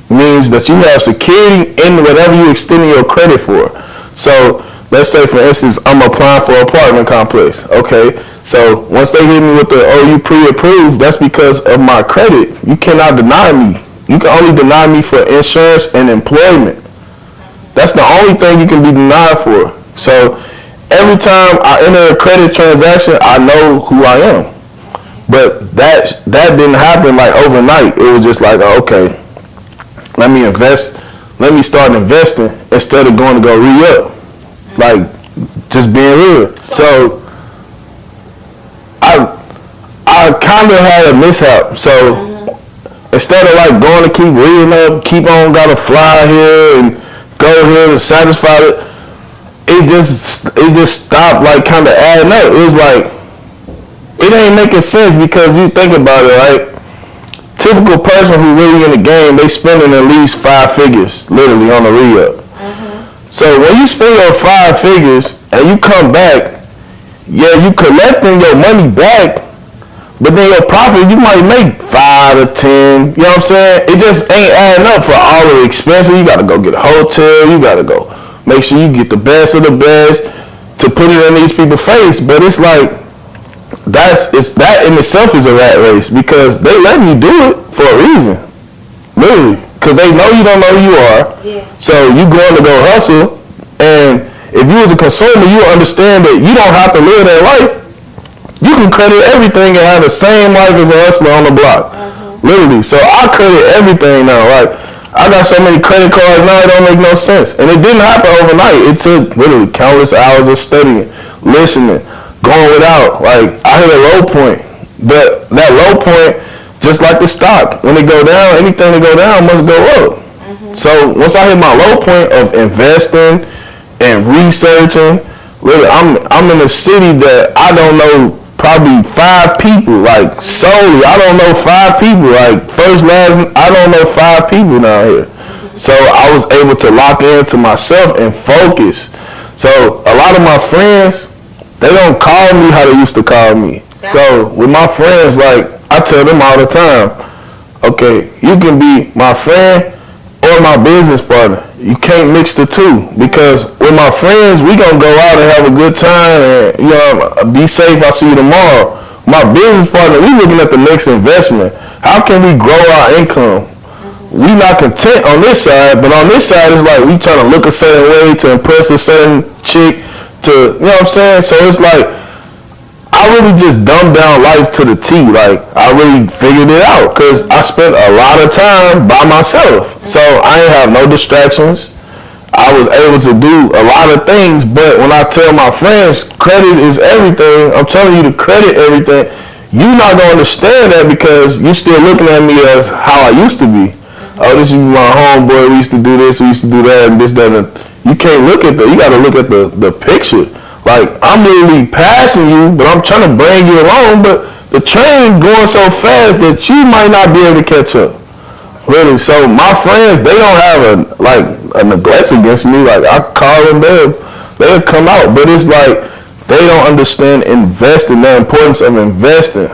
means that you have security in whatever you extending your credit for. So let's say, for instance, I'm applying for an apartment complex. Okay, so once they hit me with you pre-approved, that's because of my credit. You cannot deny me. You can only deny me for insurance and employment. That's the only thing you can be denied for. So every time I enter a credit transaction, I know who I am. But that didn't happen like overnight. It was just like, okay, let me invest. Let me start investing instead of going to go re-up. Like, just being real. So I kind of had a mishap. So instead of like going to keep reading up, keep on gotta fly here and go here and satisfy it, it just stopped like kind of adding up. It was like, it ain't making sense, because you think about it, right? Typical person who really in the game, they spending at least 5 figures literally on a re-up. So when you spend your 5 figures and you come back, yeah, you collecting your money back, but then your profit, you might make 5 or 10. You know what I'm saying? It just ain't adding up for all of the expenses. You got to go get a hotel. You got to go make sure you get the best of the best to put it in these people's face. But it's like, that in itself is a rat race, because they letting you do it for a reason. Literally. Because they know you don't know who you are. Yeah. So you going to go hustle. And if you as a consumer, you understand that you don't have to live that life. You can credit everything and have the same life as a hustler on the block. Literally. So I credit everything now. Like, I got so many credit cards now, it don't make no sense. And it didn't happen overnight. It took literally countless hours of studying, listening, going without. Like, I hit a low point. But that low point, just like the stock, when it go down, anything that go down must go up. So once I hit my low point of investing and researching, really, I'm in a city that I don't know probably 5 people, like solely. I don't know 5 people, like first, last, I don't know 5 people down here. So I was able to lock into myself and focus. So a lot of my friends, they don't call me how they used to call me. So with my friends, like, I tell them all the time, okay, you can be my friend or my business partner. You can't mix the two, because with my friends, we gonna go out and have a good time and, you know, be safe, I'll see you tomorrow. My business partner, we looking at the next investment. How can we grow our income? We not content on this side, but on this side, it's like we trying to look a certain way to impress a certain chick to, you know what I'm saying? So it's like, I really just dumbed down life to the T. Like, I really figured it out because I spent a lot of time by myself. So I ain't have no distractions. I was able to do a lot of things, but when I tell my friends credit is everything, I'm telling you to credit everything, you're not going to understand that because you're still looking at me as how I used to be. Oh, this is my homeboy, we used to do this, we used to do that, and this, that, and you can't look at that. You got to look at the picture. Like, I'm literally passing you, but I'm trying to bring you along, but the train going so fast that you might not be able to catch up. Really. So my friends, they don't have a neglect against me. Like, I call them, they'll come out, but it's like they don't understand investing, the importance of investing.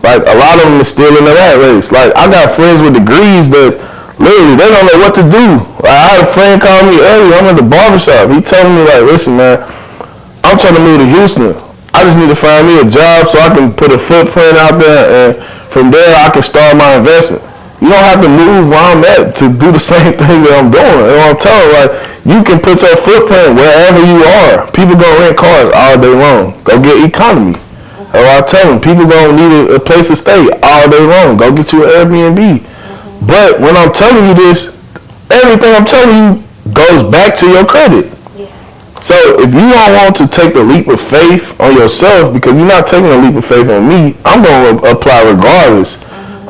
Like, a lot of them is still in the rat race. Like, I got friends with degrees that literally they don't know what to do. Like, I had a friend call me earlier. I'm at the barbershop. He telling me, like, listen, man, I'm trying to move to Houston. I just need to find me a job so I can put a footprint out there, and from there I can start my investment. You don't have to move where I'm at to do the same thing that I'm doing. And I'm telling you, like, you can put your footprint wherever you are. People gonna rent cars all day long. Go get economy. Or I tell them, people gonna need a place to stay all day long. Go get you an Airbnb. But when I'm telling you this, everything I'm telling you goes back to your credit. So if you don't want to take the leap of faith on yourself, because you're not taking a leap of faith on me, I'm going to apply regardless.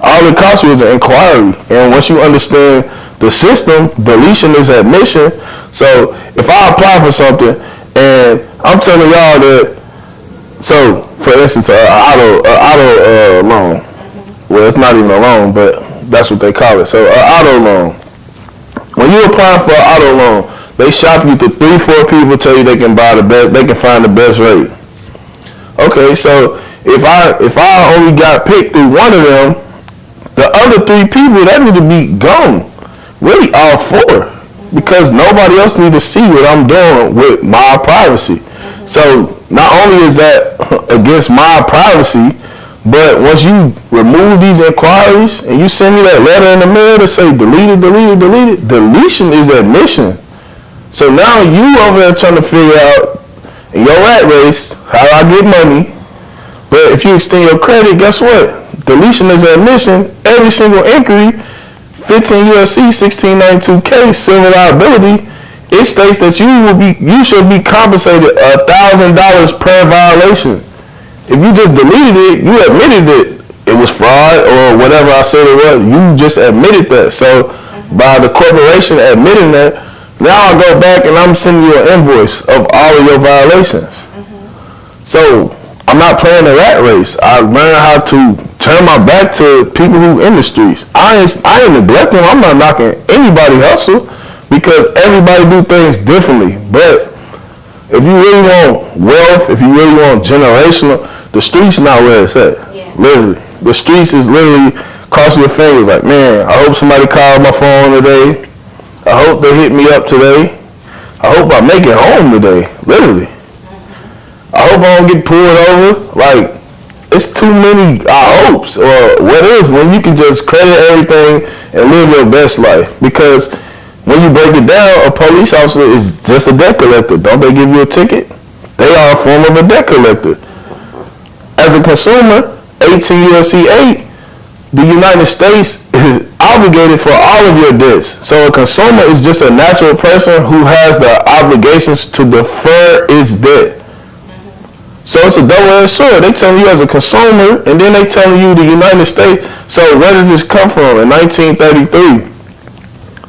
All it costs you is an inquiry. And once you understand the system, deletion is admission. So if I apply for something and I'm telling y'all that, so for instance, an auto loan. Well, it's not even a loan, but that's what they call it. So an auto loan. When you apply for an auto loan, they shop you to 3-4 people, tell you they can buy the best, they can find the best rate. Okay, so if I only got picked through one of them, the other 3 people, that need to be gone. Really, all 4, because nobody else need to see what I'm doing with my privacy. So not only is that against my privacy, but once you remove these inquiries and you send me that letter in the mail to say deleted, deletion is admission. So now you over there trying to figure out in your rat race how I get money. But if you extend your credit, guess what? Deletion is admission. Every single inquiry, 15 USC 1692K civil liability, it states that you should be compensated $1,000 per violation. If you just deleted it, you admitted it was fraud or whatever I said it was. You just admitted that. So by the corporation admitting that, now I go back and I'm sending you an invoice of all of your violations. So I'm not playing the rat race. I learned how to turn my back to people who in the streets. I ain't neglecting. I'm not knocking anybody hustle because everybody do things differently. But if you really want wealth, if you really want generational, the streets not where it's at. Yeah. Literally. The streets is literally crossing your fingers like, man, I hope somebody called my phone today. I hope they hit me up today. I hope I make it home today. Literally. I hope I don't get pulled over. Like, it's too many hopes or what if when you can just credit everything and live your best life. Because when you break it down, a police officer is just a debt collector. Don't they give you a ticket? They are a form of a debt collector. As a consumer, 18 U.S.C. 8, the United States is obligated for all of your debts. So a consumer is just a natural person who has the obligations to defer its debt. So it's a double-edged sword. They telling you as a consumer, and then they telling you the United States. So where did this come from? In 1933,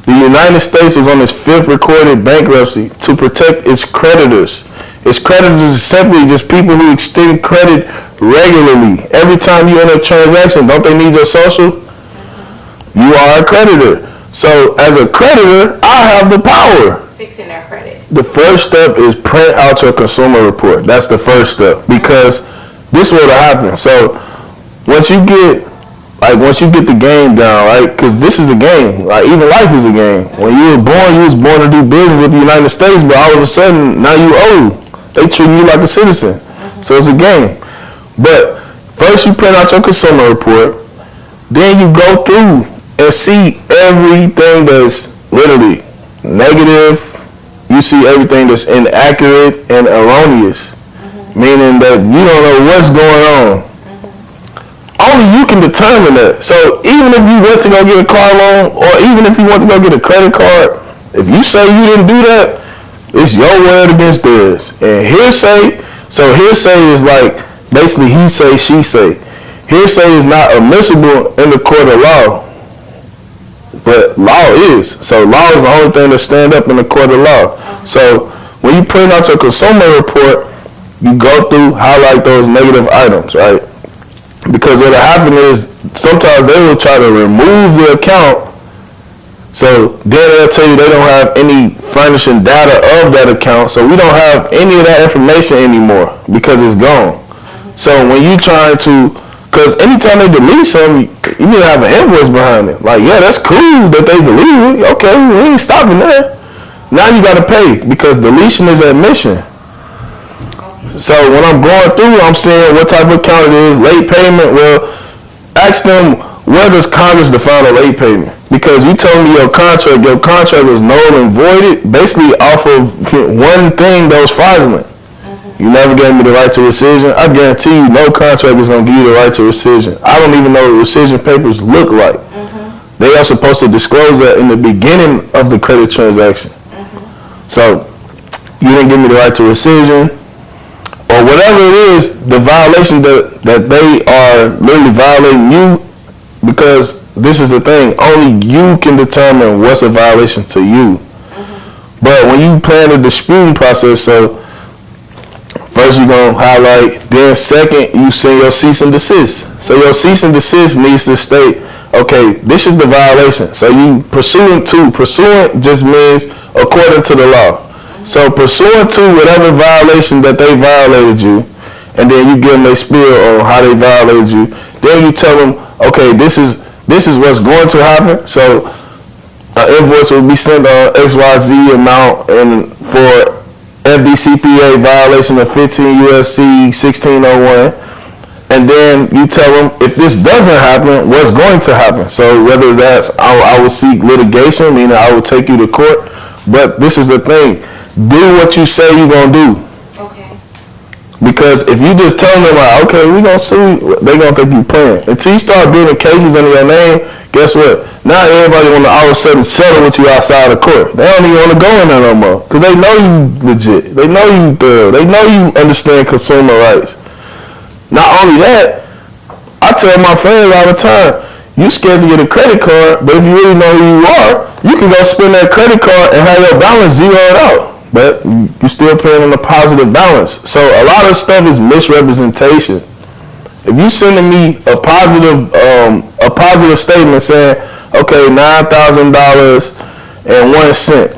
the United States was on its 5th recorded bankruptcy to protect its creditors. Its creditors is simply just people who extend credit regularly. Every time you enter a transaction, don't they need your social? You are a creditor. So as a creditor, I have the power. Fixing their credit. The first step is print out your consumer report. That's the first step, because this will happen. So once you get the game down, right? Because this is a game. Like even life is a game. When you was born to do business with the United States, but all of a sudden now you owe. They treat you like a citizen. So it's a game. But first you print out your consumer report, then you go through and see everything that's literally negative. You see everything that's inaccurate and erroneous, meaning that you don't know what's going on. Only you can determine that. So even if you went to go get a car loan, or even if you want to go get a credit card, if you say you didn't do that, it's your word against theirs. And hearsay is like basically he say, she say. Hearsay is not admissible in the court of law, but law is. So law is the only thing that stand up in the court of law. So when you print out your consumer report, you go through, highlight those negative items, right? Because what'll happen is sometimes they will try to remove the account. So then they'll tell you they don't have any furnishing data of that account. So we don't have any of that information anymore because it's gone. So when you trying to, because anytime they delete something, you need to have an invoice behind it. Like, yeah, that's cool that they delete it. Okay, we ain't stopping there. Now you got to pay because deletion is admission. So when I'm going through, I'm seeing what type of account it is, late payment. Well, ask them, where does Congress define a late payment? Because you told me your contract was null and voided basically off of one thing that was fraudulent. You never gave me the right to rescission. I guarantee you no contract is going to give you the right to rescission. I don't even know what rescission papers look like. They are supposed to disclose that in the beginning of the credit transaction. So you didn't give me the right to rescission, or whatever it is, the violation that they are literally violating you, because this is the thing, only you can determine what's a violation to you. But when you plan the disputing process, so first you're going to highlight, then second you send your cease and desist. So your cease and desist needs to state, okay, this is the violation. So you pursuant just means according to the law. So pursuant to whatever violation that they violated you, and then you give them a spiel on how they violated you, then you tell them, okay, this is what's going to happen. So an invoice will be sent on XYZ amount and for FDCPA violation of 15 USC 1601. And then you tell them if this doesn't happen, what's going to happen. So whether that's I will seek litigation, meaning I will take you to court. But this is the thing. Do what you say you're going to do. Okay. Because if you just tell them, like, okay, we're going to sue, they're going to think you playing. Until you start building cases under your name, guess what? Now everybody want to all of a sudden settle with you outside of court. They don't even want to go in there no more. Because they know you legit. They know you thorough. They know you understand consumer rights. Not only that, I tell my friends all the time, you scared to get a credit card, but if you really know who you are, you can go spend that credit card and have your balance zeroed out. But you still paying on a positive balance. So a lot of stuff is misrepresentation. If you sending me a positive statement saying, okay, $9,000.01,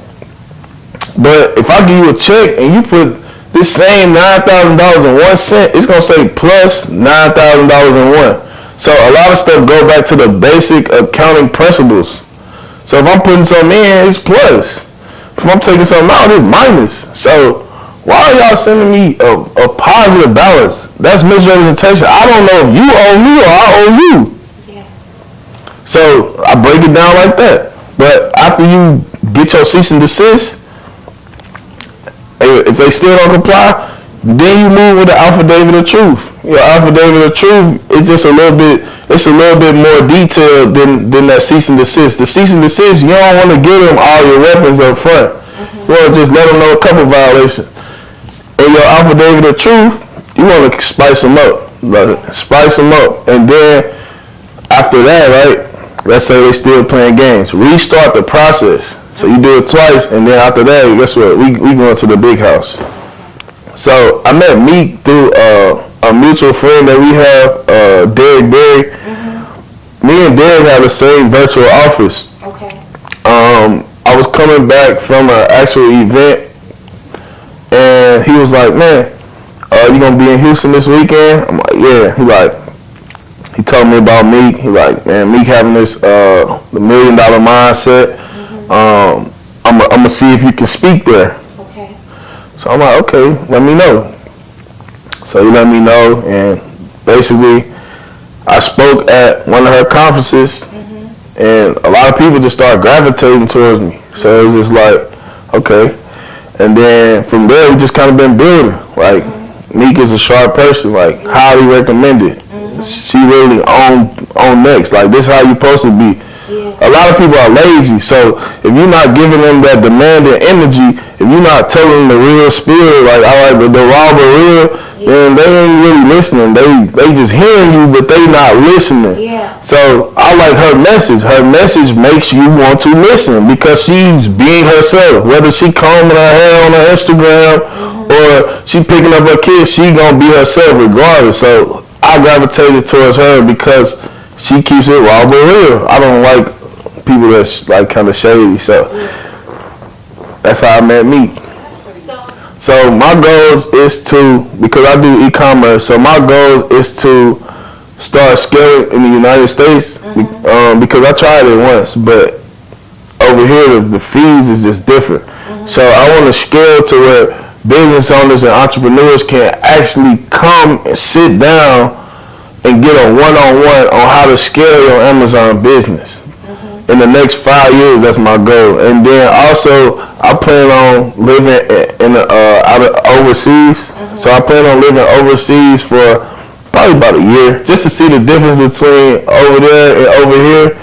but if I give you a check and you put this same $9,000.01, it's gonna say plus $9,000.01. So a lot of stuff go back to the basic accounting principles. So if I'm putting something in, it's plus. If I'm taking something out, it's minus. So why are y'all sending me a positive balance? That's misrepresentation. I don't know if you owe me or I owe you. Yeah. So I break it down like that. But after you get your cease and desist, if they still don't comply, then you move with the affidavit of truth. Your affidavit of truth is just a little bit more detailed than that cease and desist. The cease and desist, you don't want to give them all your weapons up front. You want to just let them know a couple violations. In your affidavit of truth, you want to spice them up. Spice them up. And then after that, right, let's say they still playing games. Restart the process. So you do it twice, and then after that, guess what? We going to the big house. So I met Meek through a mutual friend that we have, Derek Berry. Me and Derek have the same virtual office. Okay. I was coming back from an actual event, and he was like, "Man, you gonna be in Houston this weekend?" I'm like, "Yeah." He told me about Meek. He like, "Man, Meek having this the $1 million mindset. I'm gonna see if you can speak there." Okay. So I'm like, "Okay, let me know." So he let me know, and basically I spoke at one of her conferences, and a lot of people just started gravitating towards me. So it was just like, okay. And then from there, we just kind of been building. Like, Meek is a sharp person, like, highly recommended. She really on next. Like, this is how you supposed to be. A lot of people are lazy, so if you're not giving them that demanding energy, if you're not telling them the real spirit, like, I like the raw but real, then they ain't really listening. They just hearing you, but they not listening. So I like her message. Her message makes you want to listen because she's being herself. Whether she combing her hair on her Instagram or she picking up her kids, she gonna be herself regardless. So I gravitated towards her because she keeps it raw but real. I don't like people that's like kind of shady. So that's how I met Meek. So my goals is to, because I do e-commerce, so my goals is to start scaling in the United States because I tried it once, but over here the fees is just different. So I want to scale to where business owners and entrepreneurs can actually come and sit down and get a one-on-one on how to scale your Amazon business. In the next 5 years, that's my goal. And then also, I plan on living overseas. So I plan on living overseas for probably about a year, just to see the difference between over there and over here,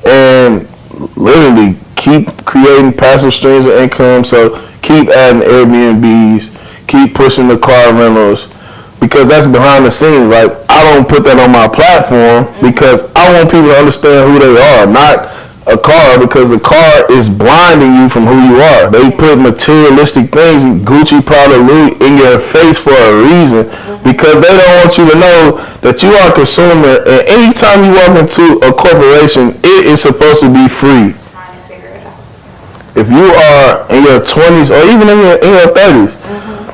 and literally keep creating passive streams of income. So keep adding Airbnbs, keep pushing the car rentals, because that's behind the scenes. Like, I don't put that on my platform because I want people to understand who they are, not a car, because the car is blinding you from who you are. They put materialistic things, Gucci, Prada, Louis, in your face for a reason, because they don't want you to know that you are a consumer, and anytime you walk into a corporation, it is supposed to be free. If you are in your 20s or even in your 30s,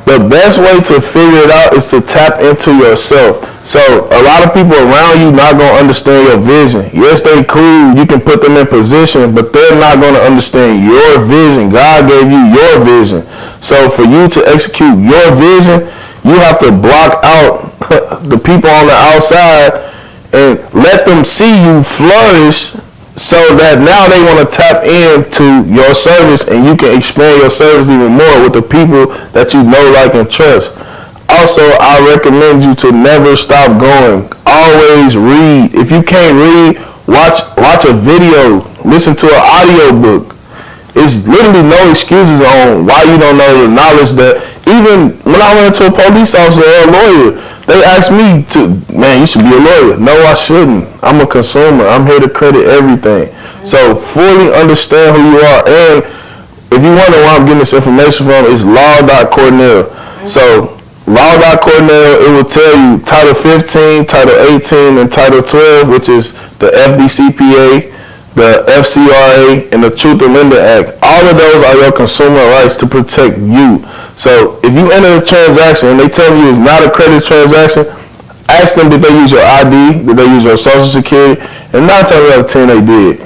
the best way to figure it out is to tap into yourself. So a lot of people around you not going to understand your vision. Yes, they cool. You can put them in position, but they're not going to understand your vision. God gave you your vision. So for you to execute your vision, you have to block out the people on the outside and let them see you flourish, so that now they want to tap into your service, and you can expand your service even more with the people that you know, like, and trust. Also, I recommend you to never stop going. Always read. If you can't read, watch a video, listen to an audio book. It's literally no excuses on why you don't know the knowledge that, even when I went to a police officer or a lawyer, they asked me to, man, you should be a lawyer. No, I shouldn't. I'm a consumer. I'm here to credit everything. So fully understand who you are. And if you wonder where I'm getting this information from, it's law.cornell. So law.cornell, it will tell you Title 15, Title 18, and Title 12, which is the FDCPA, the FCRA, and the Truth in Lending Act. All of those are your consumer rights to protect you. So if you enter a transaction and they tell you it's not a credit transaction, ask them, did they use your ID? Did they use your social security? And 9 times out of 10 they did.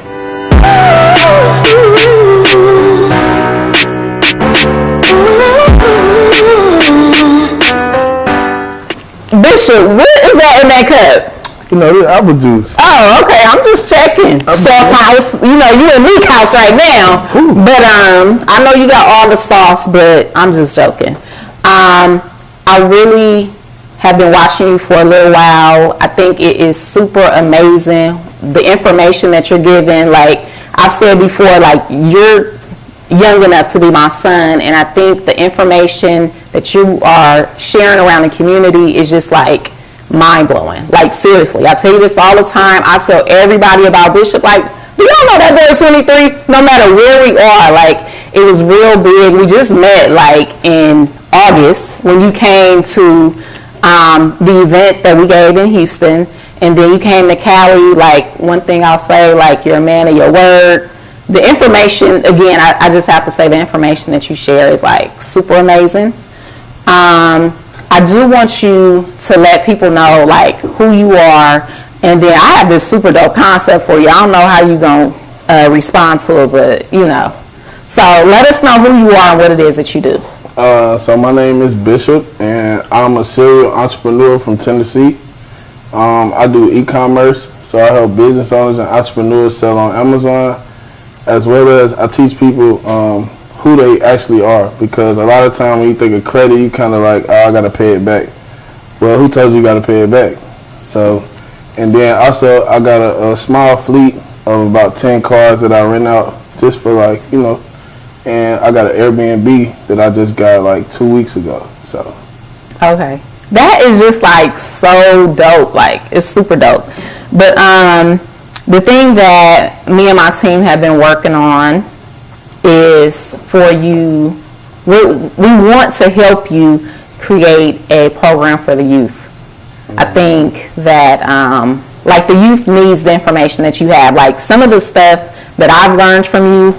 Bishop, what is that in that cup? You know, this apple juice. Oh, okay. I'm just checking. Sauce house. You know, you in Meek house right now. Ooh. But I know you got all the sauce, but I'm just joking. I really have been watching you for a little while. I think it is super amazing, the information that you're giving. Like I've said before, like you're young enough to be my son, and I think the information that you are sharing around the community is just like mind-blowing. Like, seriously, I tell you this all the time. I tell everybody about Bishop, like, do y'all know that boy 23? No matter where we are, like, it was real big. We just met like in August when you came to the event that we gave in Houston, and then you came to Cali. Like, one thing I'll say, like, you're a man of your word. The information, again, I just have to say the information that you share is like super amazing. I do want you to let people know like who you are, and then I have this super dope concept for you. I don't know how you gonna respond to it, but you know. So let us know who you are and what it is that you do. So my name is Bishop, and I'm a serial entrepreneur from Tennessee. I do e-commerce, so I help business owners and entrepreneurs sell on Amazon, as well as I teach people who they actually are, because a lot of time when you think of credit, you kind of like, oh, I got to pay it back. Well, who told you got to pay it back? So, and then also I got a small fleet of about 10 cars that I rent out just for like, you know, and I got an Airbnb that I just got like 2 weeks ago, so. Okay. That is just like so dope, like it's super dope. But the thing that me and my team have been working on is for you, we want to help you create a program for the youth. I think that like the youth needs the information that you have. Like some of the stuff that I've learned from you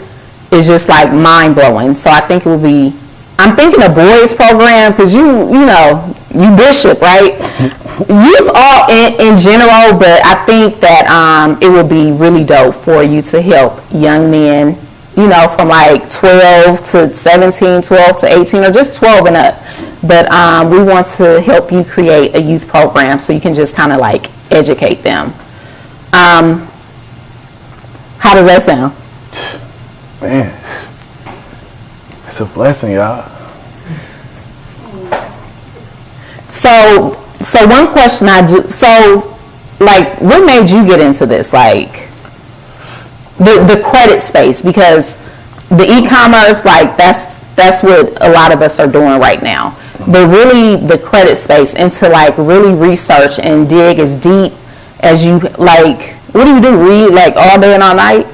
is just like mind blowing. So I think it will be, I'm thinking a boys program, because you know, you Bishop, right? Youth all in general, but I think that it would be really dope for you to help young men, you know, from like 12 to 17, 12 to 18, or just 12 and up. But we want to help you create a youth program so you can just kind of like educate them. How does that sound? Man, it's a blessing, y'all. So one question I do, so like what made you get into this, like the credit space? Because the e-commerce, like that's what a lot of us are doing right now. But really the credit space, and to like really research and dig as deep as you, like, what do you do, read like all day and all night?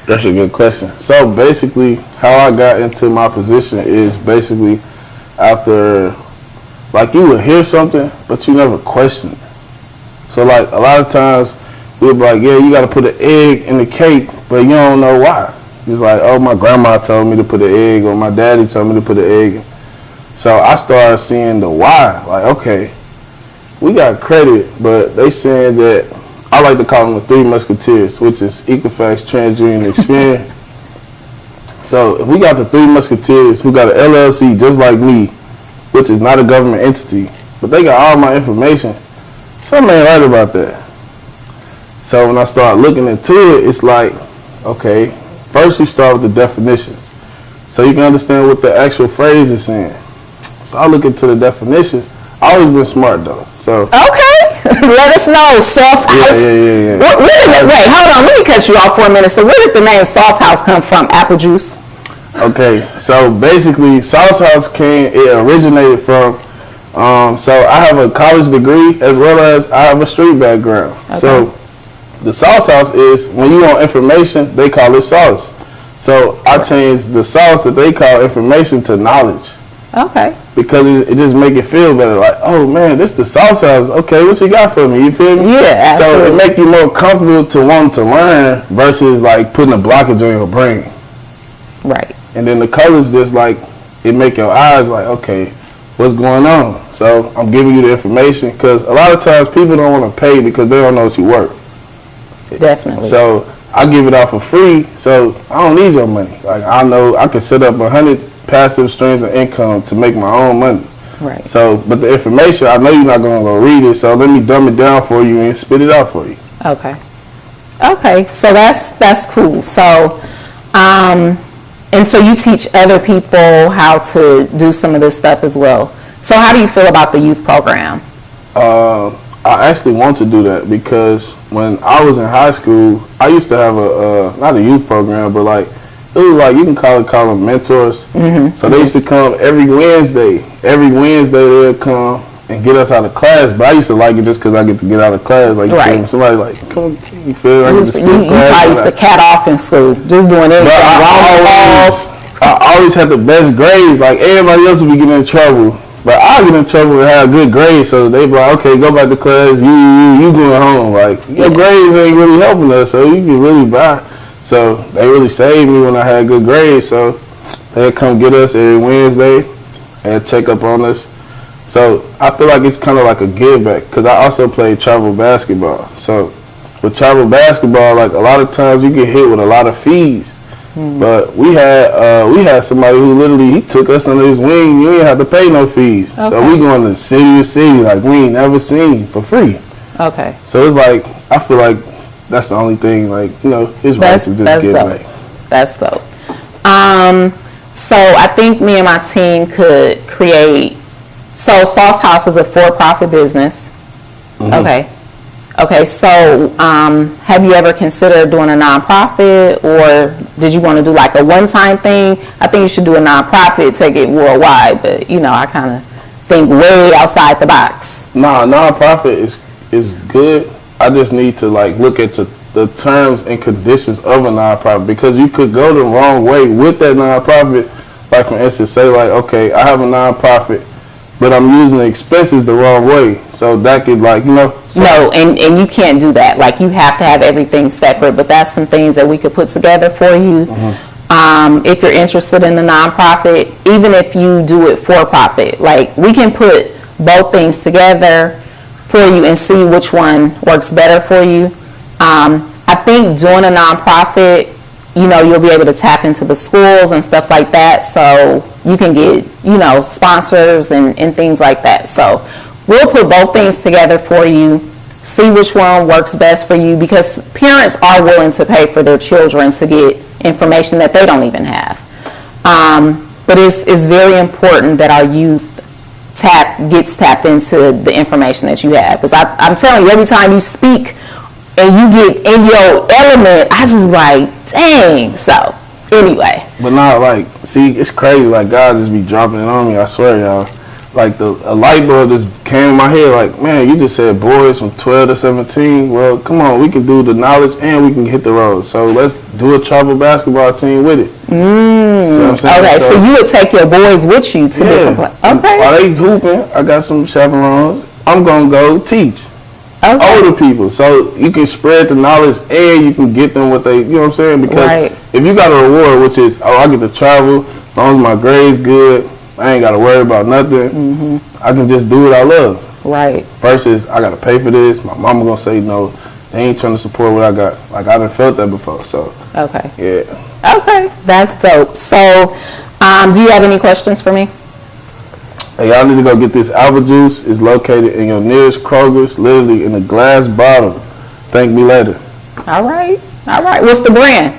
That's a good question. So basically how I got into my position is basically after, like, you would hear something, but you never question it. So, like, a lot of times, we'd be like, yeah, you got to put an egg in the cake, but you don't know why. It's like, oh, my grandma told me to put an egg, or my daddy told me to put an egg. So I started seeing the why. Like, okay, we got credit, but they saying that, I like to call them the Three Musketeers, which is Equifax, TransUnion, and Experian. So if we got the Three Musketeers who got an LLC just like me, which is not a government entity, but they got all my information, something ain't right about that. So when I start looking into it, it's like, okay, first you start with the definitions, so you can understand what the actual phrase is saying. So I look into the definitions. I always been smart though. So okay, let us know. Sauce House. Yeah. Wait, hold on. Let me cut you off for a minute. So where did the name Sauce House come from? Apple juice. Okay, so basically, Sauce House it originated from, so I have a college degree as well as I have a street background. Okay. So the Sauce House is, when you want information, they call it sauce. So I changed the sauce that they call information to knowledge. Okay. Because it just make it feel better. Like, oh man, this the Sauce House. Okay, what you got for me? You feel me? Yeah, absolutely. So it make you more comfortable to want to learn versus like putting a blockage on your brain. Right. And then the colors just like, it make your eyes like, okay, what's going on? So I'm giving you the information, because a lot of times people don't want to pay because they don't know what you work. Definitely. So I give it out for free, so I don't need your money. Like, I know I can set up 100 passive streams of income to make my own money. Right. So, but the information, I know you're not going to go read it, so let me dumb it down for you and spit it out for you. Okay. Okay, so that's cool. So, and so you teach other people how to do some of this stuff as well. So how do you feel about the youth program? I actually want to do that, because when I was in high school, I used to have not a youth program, but like, it was like, you can call them mentors. So they used to come every Wednesday. Every Wednesday they'd come and get us out of class. But I used to like it just because I get to get out of class. Like, Right. somebody like, come, you feel like You probably used to cat off in school, just doing anything. I always had the best grades. Like, everybody else would be getting in trouble. But I get in trouble and have good grades, so they be like, okay, go back to class, you going home. Like, your grades ain't really helping us, so you can really buy. So they really saved me when I had good grades, so they'd come get us every Wednesday and check up on us. So I feel like it's kind of like a give back, because I also played travel basketball. So with travel basketball, like, a lot of times you get hit with a lot of fees. But we had somebody who literally, he took us under his wing. You ain't have to pay no fees. Okay. So we going to city to city like we ain't never seen for free. Okay. So it's like, I feel like that's the only thing, like, it's right to just give dope. back. That's dope. So I think me and my team could create. So Sauce House is a for-profit business. Okay, so have you ever considered doing a nonprofit, or did you want to do like a one-time thing? I think you should do a nonprofit, take it worldwide, but I kind of think way outside the box. Nah, nonprofit is good. I just need to like look at the terms and conditions of a nonprofit, because you could go the wrong way with that nonprofit. Like, for instance, say like, okay, I have a nonprofit, but I'm using the expenses the wrong way. So that could, like, No, and you can't do that. Like, you have to have everything separate, but that's some things that we could put together for you. If you're interested in the nonprofit, even if you do it for profit, like, we can put both things together for you and see which one works better for you. I think doing a nonprofit, you'll be able to tap into the schools and stuff like that, so you can get, sponsors and things like that. So we'll put both things together for you, see which one works best for you, because parents are willing to pay for their children to get information that they don't even have. But it's very important that our youth gets tapped into the information that you have. Because I'm telling you, every time you speak and you get in your element, I just like, dang. So anyway. But now, like, see, it's crazy. Like, God just be dropping it on me. I swear, y'all. Like, a light bulb just came in my head. Like, man, you just said boys from 12 to 17. Well, come on, we can do the knowledge and we can hit the road. So let's do a travel basketball team with it. Okay, so you would take your boys with you to different places. Okay. While they hooping, I got some chaperones. I'm gonna go teach. Older people, so you can spread the knowledge and you can get them what they, you know what I'm saying? Because if you got a reward, which is, I get to travel, as long as my grades good, I ain't got to worry about nothing. I can just do what I love. Right. Versus, I got to pay for this. My mama gonna say no. They ain't trying to support what I got. Like, I done felt that before. So. Okay. Yeah. Okay, that's dope. So, do you have any questions for me? Hey, y'all need to go get this apple juice. It's located in your nearest Kroger's, literally in a glass bottle. Thank me later. All right. What's the brand?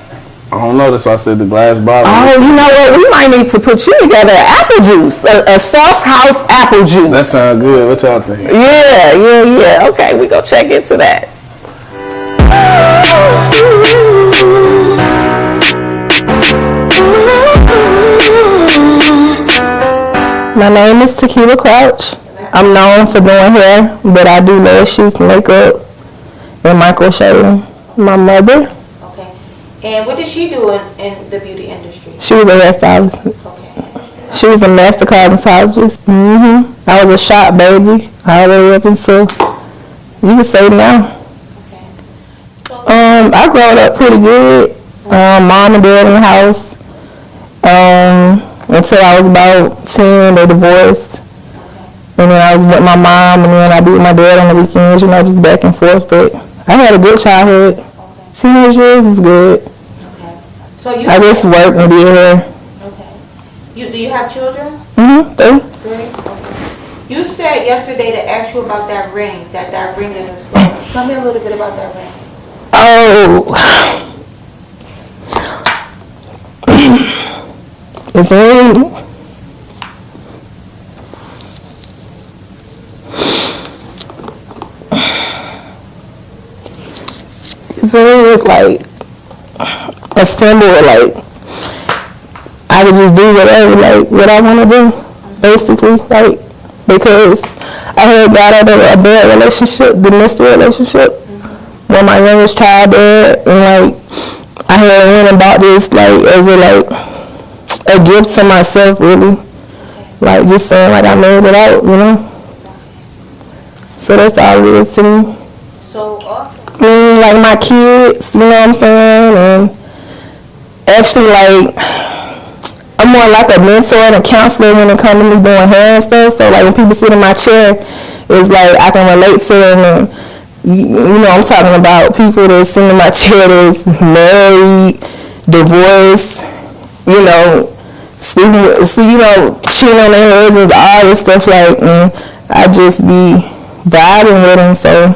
I don't know. That's why I said the glass bottle. Oh, you know what? We might need to put you together apple juice, a Sauce House apple juice. That sounds good. What y'all think? Yeah. Okay, we go check into that. My name is Tequila Crouch. I'm known for doing hair, but I do lashes, makeup, and micro shading. My mother. Okay. And what did she do in the beauty industry? She was a hairstylist. Okay. She was a master cosmetologist. I was a shop baby all the way up until, you can say now. Okay. I grew up pretty good. Mom and dad in the house. Until I was about 10, they divorced. And then I was with my mom, and then I'd be with my dad on the weekends, just back and forth. But I had a good childhood. Teenage years is good. Okay. So I just worked and did hair. Okay. Do you have children? 3. 3? Okay. You said yesterday to ask you about that ring, that ring is a slogan. Tell me a little bit about that ring. It's really, it's like a symbol, like to just do whatever, like, what I want to do, basically, like, because I had got out of a bad relationship, domestic relationship, when my youngest child died, and, like, I had went and bought this, like, as a gift to myself, really, like, just saying, like, I made it out, you know, so that's all it is to me. So awesome. Like my kids, you know what I'm saying, and actually, like, I'm more like a mentor and a counselor when it comes to me doing hair and stuff. So, like, when people sit in my chair, it's like I can relate to them. And, you know, I'm talking about people that sit in my chair that's married, divorced, you know, cheating on their husbands, all this stuff, like, and I just be vibing with them. So,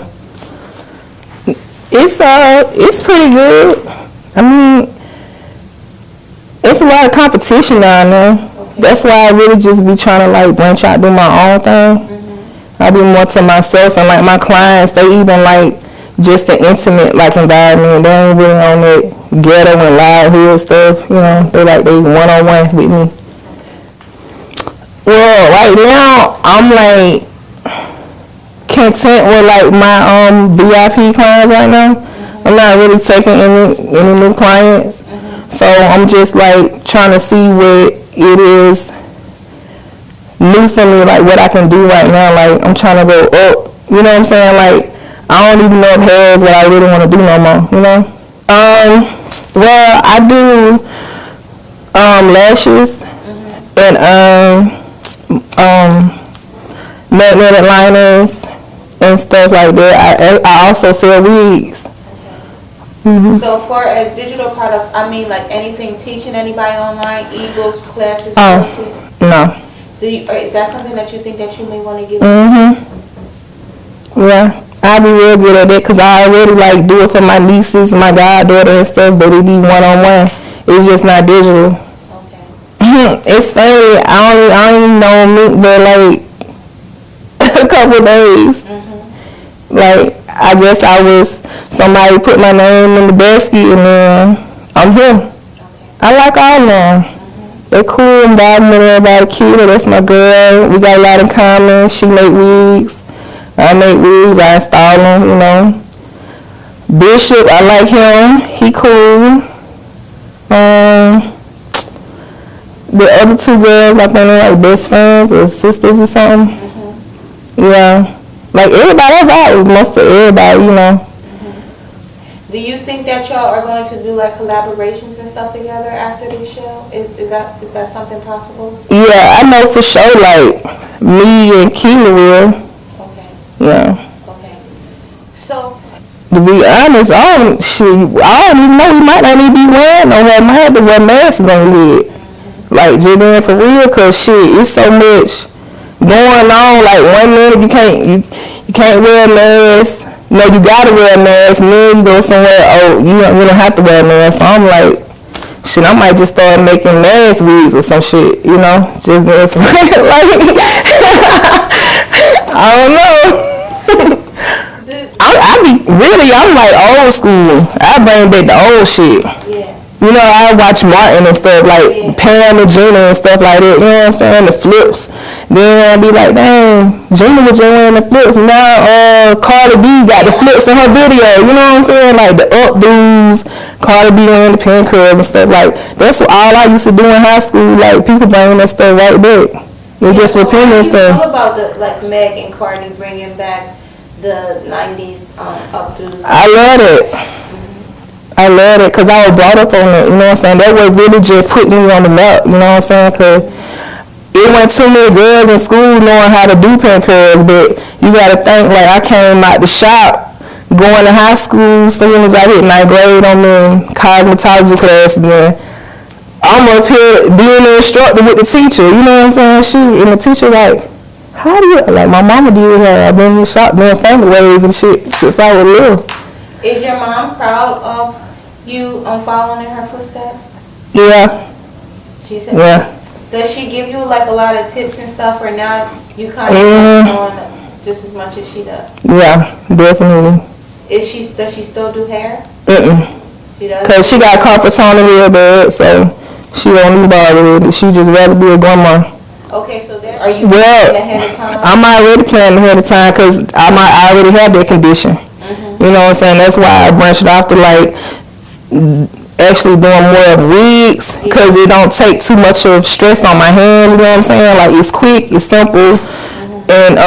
it's pretty good. I mean, it's a lot of competition down there. Okay. That's why I really just be trying to, like, branch out, do my own thing. I be more to myself, and, like, my clients, they even like just the intimate, like, environment. They ain't really on that ghetto and loud hood stuff. You know, they one-on-one with me. Well, right now I'm like content with, like, my VIP clients right now. I'm not really taking any new clients. So I'm just, like, trying to see what it is new for me, like, what I can do right now. Like, I'm trying to go up, you know what I'm saying? Like, I don't even know if hair is what I really want to do no more, you know? Well, I do lashes and magnetic liners and stuff like that. I also sell wigs. So far as digital products, I mean, like, anything teaching anybody online, ebooks, classes, courses? No. Is that something that you think that you may want to get Yeah, I'll be real good at that because I already, like, do it for my nieces, my goddaughter and stuff, but it be one-on-one. It's just not digital. Okay. It's funny. I don't even know Meek but, like, a couple days. Like, I guess somebody put my name in the basket and then I'm here. I like all of them. They're cool and vibing with everybody. Keita, that's my girl. We got a lot in common. She make wigs. I make wigs. I install them, you know. Bishop, I like him. He cool. The other two girls, I think they're like best friends or sisters or something. Yeah. Like, everybody, I vibe with most of everybody, you know. Do you think that y'all are going to do, like, collaborations and stuff together after this show? Is that something possible? Yeah, I know for sure, like, me and Keita will. Okay. Yeah. Okay. So, to be honest, I don't even know. We might not even be wearing no hair. Might have to wear masks on your head. Like, just being for real, because shit, it's so much going on. Like, 1 minute you can't wear a mask. No, you gotta wear a mask. And then you go somewhere, you don't have to wear a mask. So I'm like, shit, I might just start making mask wigs or some shit, you know? Just being for real. Like, I don't know. I'm like old school. I bring back the old shit. Yeah. You know, I watch Martin and stuff, like Pam and Gina and stuff like that, you know what I'm saying, the flips. Then I'll be like, dang, Gina was just wearing the flips. Now Cardi B got the flips in her video, you know what I'm saying, like the updos, Cardi B wearing the pin curls and stuff. Like, that's all I used to do in high school, like, people bringing that stuff right back. They just repeating stuff. What about like Meg and Cardi bringing back the 90s updos? I love it. I love it because I was brought up on it, you know what I'm saying? That way really just put me on the map, you know what I'm saying? Because it wasn't too many girls in school knowing how to do pin curls, but you got to think, like, I came out the shop going to high school, soon as I hit 9th grade, I'm in cosmetology class, and then I'm up here being the instructor with the teacher, you know what I'm saying? And the teacher like, how do you, like, my mama did her, I've been in the shop doing finger waves and shit since I was little. Is your mom proud of you following in her footsteps? Yeah. She said. Yeah. Does she give you, like, a lot of tips and stuff, or now you kind of doing just as much as she does? Yeah, definitely. Does she still do hair? She does. Cause she got carpets on the real bad, so She don't even bother with it. She just rather be a grandma. Okay, so there. Are you Well, planning ahead of time? I'm already planning ahead of time because I already have that condition. You know what I'm saying? That's why I branched off to like actually doing more of wigs because it don't take too much of stress on my hands. You know what I'm saying? Like it's quick, it's simple, and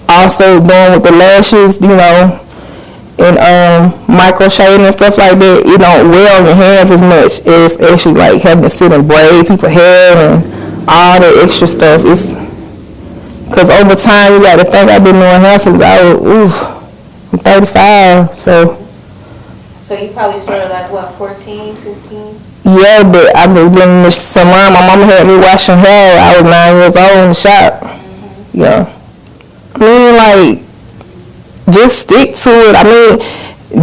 also doing with the lashes. You know, and micro shading and stuff like that. It don't wear on your hands as much as actually like having to sit and braid people's hair and all the extra stuff. It's because over time you got to think I've been doing hair since I'm 35, so you probably started like what, 14, 15? yeah, but I've been in the salon. My mama had me washing hair. I was 9 years old in the shop. Yeah, I mean, like, just stick to it. I mean,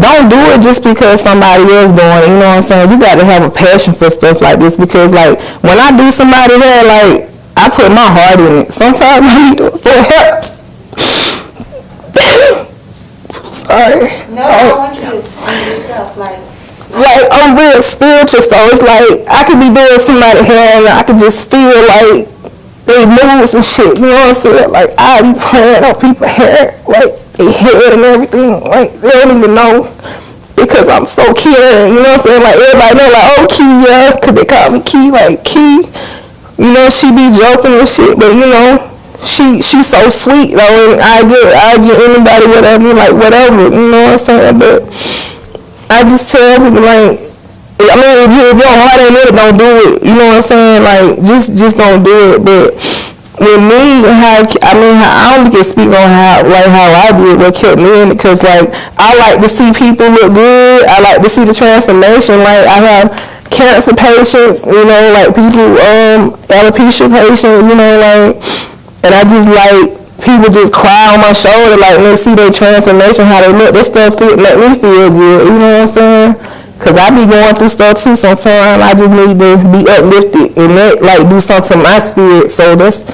don't do it just because somebody else doing it. You know what I'm saying? You got to have a passion for stuff like this because, like, when I do somebody hair, like, I put my heart in it. Sometimes I need to do hair. Sorry. No, I want you to be yourself. Like I'm real spiritual, so it's like I could be doing somebody's hair and I could just feel like they moves and shit. You know what I'm saying? Like I be praying on people's hair, like they head and everything. Like they don't even know because I'm so caring. You know what I'm saying? Like everybody know, like, oh Key, yeah, cause they call me Key, like Key. You know she be joking and shit, but you know. She's so sweet though, and I get anybody whatever, you know what I'm saying? But I just tell people like, I mean, if your heart ain't in it, don't do it. You know what I'm saying? Like just don't do it. But with me, I only can speak on how I did what kept me in it, because like I like to see people look good. I like to see the transformation. Like I have cancer patients, you know, like people alopecia patients, you know, like. And I just like people just cry on my shoulder, like when they see their transformation, how they look. That stuff make me feel good. You know what I'm saying? Cause I be going through stuff too sometimes. I just need to be uplifted and that like do something to my spirit. So that's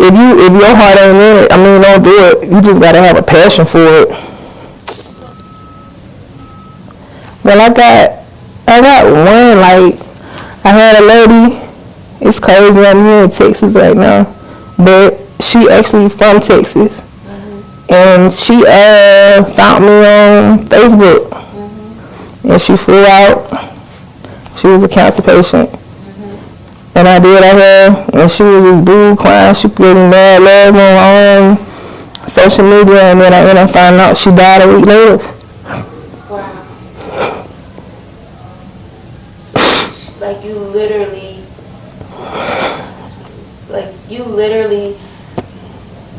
if your heart ain't in it, I mean, don't do it. You just gotta have a passion for it. Well, I got one. Like I had a lady. It's crazy. I'm here in Texas right now, but she actually from Texas, and she found me on Facebook, and she flew out. She was a cancer patient, and I did her, and she was this boo clown. She put me mad love on social media, and then I ended up finding out she died a week later. Wow. Like you literally.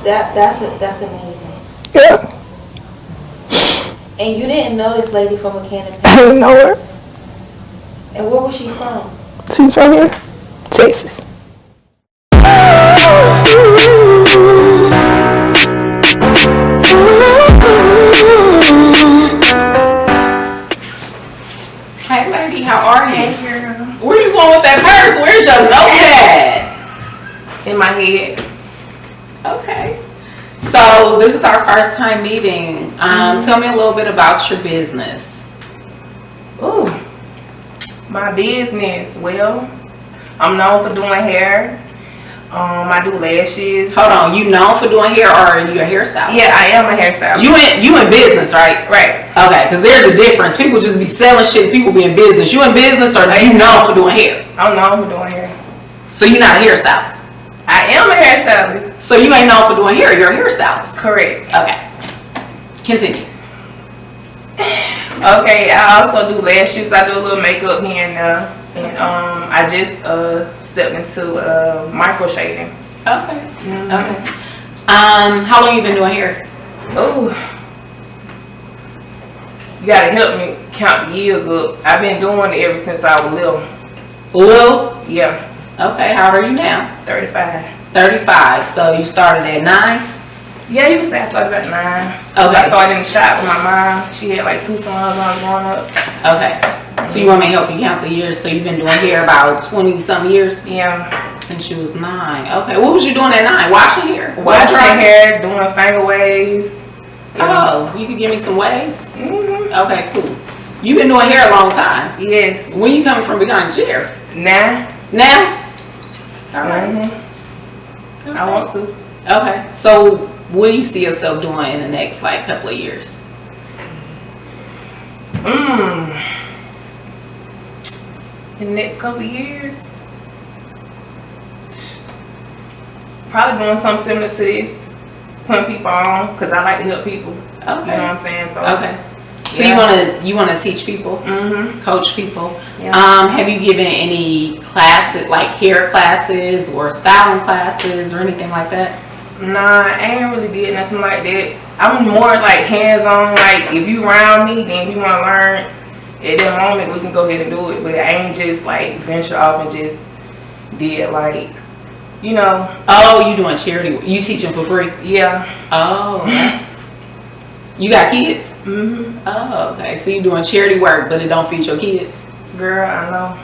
That's amazing. Yeah. And you didn't know this lady from a can of paint? I didn't know her. And where was she from? She's from here, Texas. Hey lady, how are you? Hey girl. Where you going with that purse? Where's your notepad? In my head. Okay. So this is our first time meeting. Tell me a little bit about your business. Ooh, my business. Well, I'm known for doing hair. I do lashes. Hold on, you known for doing hair, or are you a hairstylist? Yeah, I am a hairstylist. You in business, right? Right. Okay, because there's a difference. People just be selling shit. People be in business. You in business, or you known for doing hair? I'm known for doing hair. So you're not a hairstylist? I am a hairstylist. So you ain't known for doing hair. You're a hairstylist. Correct. Okay. Continue. Okay, I also do lashes. I do a little makeup here and there. And I just stepped into micro shading. Okay. Okay. How long you been doing hair? Oh, you gotta help me count the years up. I've been doing it ever since I was little. Little? Yeah. Okay. How old are you now? 35. 35. So you started at 9? Yeah, you can say I started at 9. Okay. I started in the shop with my mom. She had like 2 sons when I was growing up. Okay. So you want me to help you count the years? So you've been doing hair about 20-some years? Yeah. Since you was 9. Okay. What was you doing at 9? Washing hair? Washing hair, doing finger waves. Oh, you could give me some waves? Mm-hmm. Okay, cool. You've been doing hair a long time. Yes. When you coming from behind the chair? Now. All right. Mm-hmm. I want to. Okay. So, what do you see yourself doing in the next like couple of years? In the next couple of years, probably doing something similar to this, putting people on, because I like to help people. Okay. You know what I'm saying? So okay. So yeah. you wanna teach people, coach people. Yeah. Have you given any classes, like hair classes or styling classes or anything like that? Nah, I ain't really did nothing like that. I'm more like hands-on. Like if you around me, then you want to learn. At that moment, we can go ahead and do it. But I ain't just like venture off and just did like, you know. Oh, you doing charity? You teaching for free? Yeah. Oh, that's. You got kids? Oh, okay. So you doing charity work, but it don't feed your kids? Girl, I know.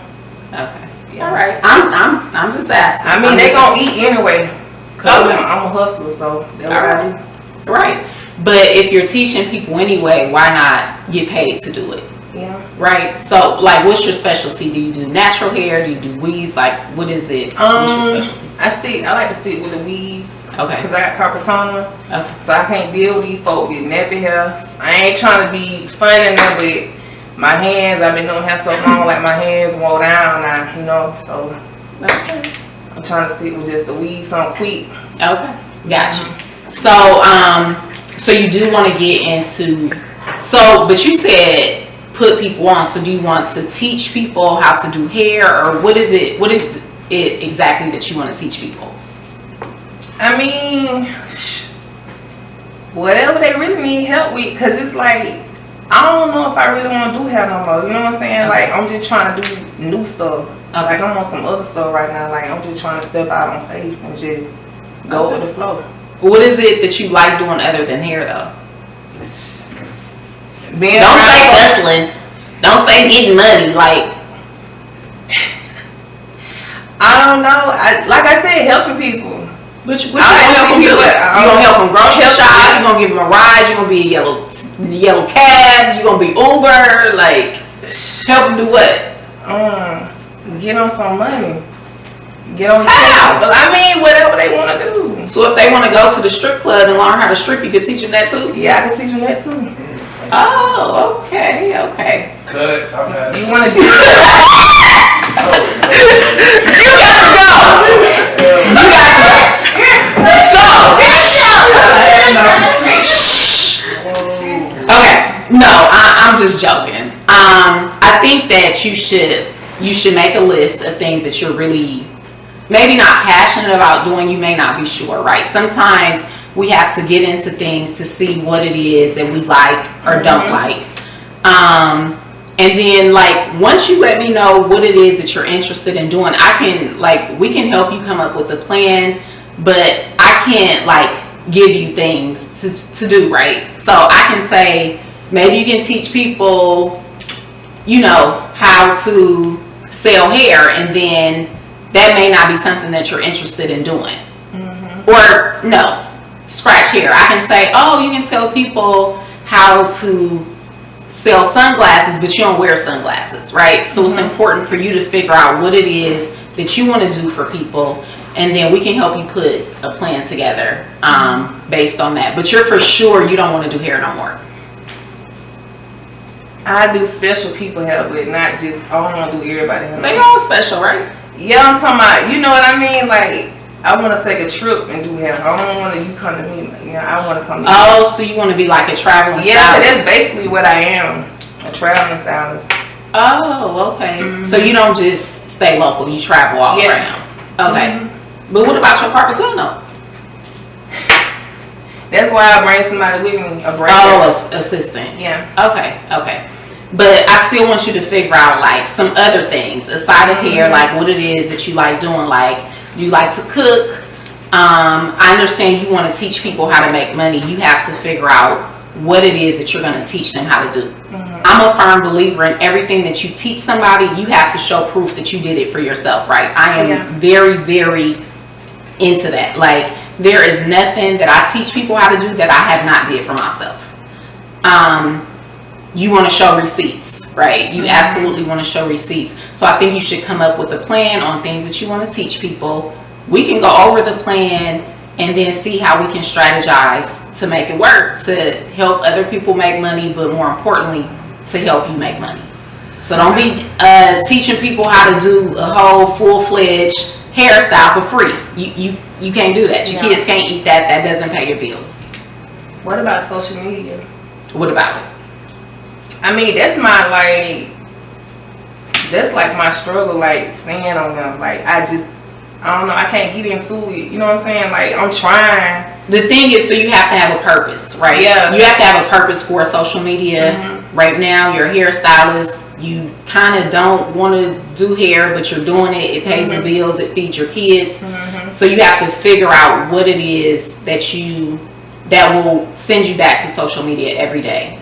Okay. Yeah. All right. I'm just asking. I mean, they gonna eat anyway. Cause Okay. I'm a hustler, so that's what I do. Right. But if you're teaching people anyway, why not get paid to do it? Yeah. Right. So, like, what's your specialty? Do you do natural hair? Do you do weaves? Like, what is it? What's your specialty? I like to stick with the weaves. Okay. Cause I got carpal tunnel. Okay. So I can't deal with these folks with nappy hair. I ain't trying to be funny now, but my hands, I've been doing hair so long, like my hands wore down now, you know. So Okay. I'm trying to stick with just the weave, something quick. Okay. Got you. So, so you do want to get into, but you said put people on. So do you want to teach people how to do hair, or what is it exactly that you want to teach people? I mean, whatever they really need help with, cause it's like, I don't know if I really want to do hair no more. You know what I'm saying? Okay. Like I'm just trying to do new stuff. Okay. Like I'm on some other stuff right now. Like I'm just trying to step out on faith and just go with the flow. What is it that you like doing other than hair, though? Don't say hustling. Don't say getting money. Like, I don't know. Like I said, helping people. What you gonna help them do? You gonna help them grocery shop? You gonna give them a ride? You gonna be a yellow cab? You gonna be Uber? Like, help them do what? Get on some money. Get on. How? Well, I mean, whatever they want to do. So if they want to go to the strip club and learn how to strip, you could teach them that too? Yeah, I can teach them that too. Oh, okay. Cut it. I'm had You want to do it? You got to go. You got to go. Okay. No, I'm just joking. I think that you should make a list of things that you're really maybe not passionate about doing. You may not be sure, right? Sometimes we have to get into things to see what it is that we like or don't like. And then, like, once you let me know what it is that you're interested in doing, we can help you come up with a plan, but I can't, like, give you things to do, right? So I can say, maybe you can teach people, you know, how to sell hair, and then that may not be something that you're interested in doing. Or, no, scratch hair. I can say, oh, you can tell people how to sell sunglasses, but you don't wear sunglasses, right? So it's important for you to figure out what it is that you want to do for people, and then we can help you put a plan together based on that. But you're for sure you don't want to do hair no more. I do special people hair, but not just, I don't want to do everybody hair. They all special, right? Yeah, I'm talking about, you know what I mean? Like, I want to take a trip and do hair. I don't want you come to me. You know, I want to come to you. Oh, so you want to be like a traveling Yeah, stylist? that's basically what I am. A traveling stylist. Oh, okay. So you don't just stay local, you travel all around. Okay. But what about your carpal tunnel? That's why I bring somebody with me. Assistant. Yeah. Okay. But I still want you to figure out like some other things aside of hair, like what it is that you like doing. Like, do you like to cook? I understand you want to teach people how to make money. You have to figure out what it is that you're going to teach them how to do. I'm a firm believer in everything that you teach somebody, you have to show proof that you did it for yourself, right? I am very, very into that. Like, there is nothing that I teach people how to do that I have not did for myself. you want to show receipts, right? You absolutely want to show receipts. So I think you should come up with a plan on things that you want to teach people. We can go over the plan and then see how we can strategize to make it work, to help other people make money, but more importantly, to help you make money. So don't be teaching people how to do a whole full-fledged hairstyle for free. You can't do that. Your kids can't eat that. That doesn't pay your bills. What about social media? What about it? I mean, that's like my struggle, like staying on them. Like I don't know, I can't get into it. You know what I'm saying? Like I'm trying. The thing is, so you have to have a purpose, right? Yeah. You have to have a purpose for social media. Right now, you're a hairstylist. You kind of don't want to do hair, but you're doing it. It pays the bills. It feeds your kids. So you have to figure out what it is that will send you back to social media every day.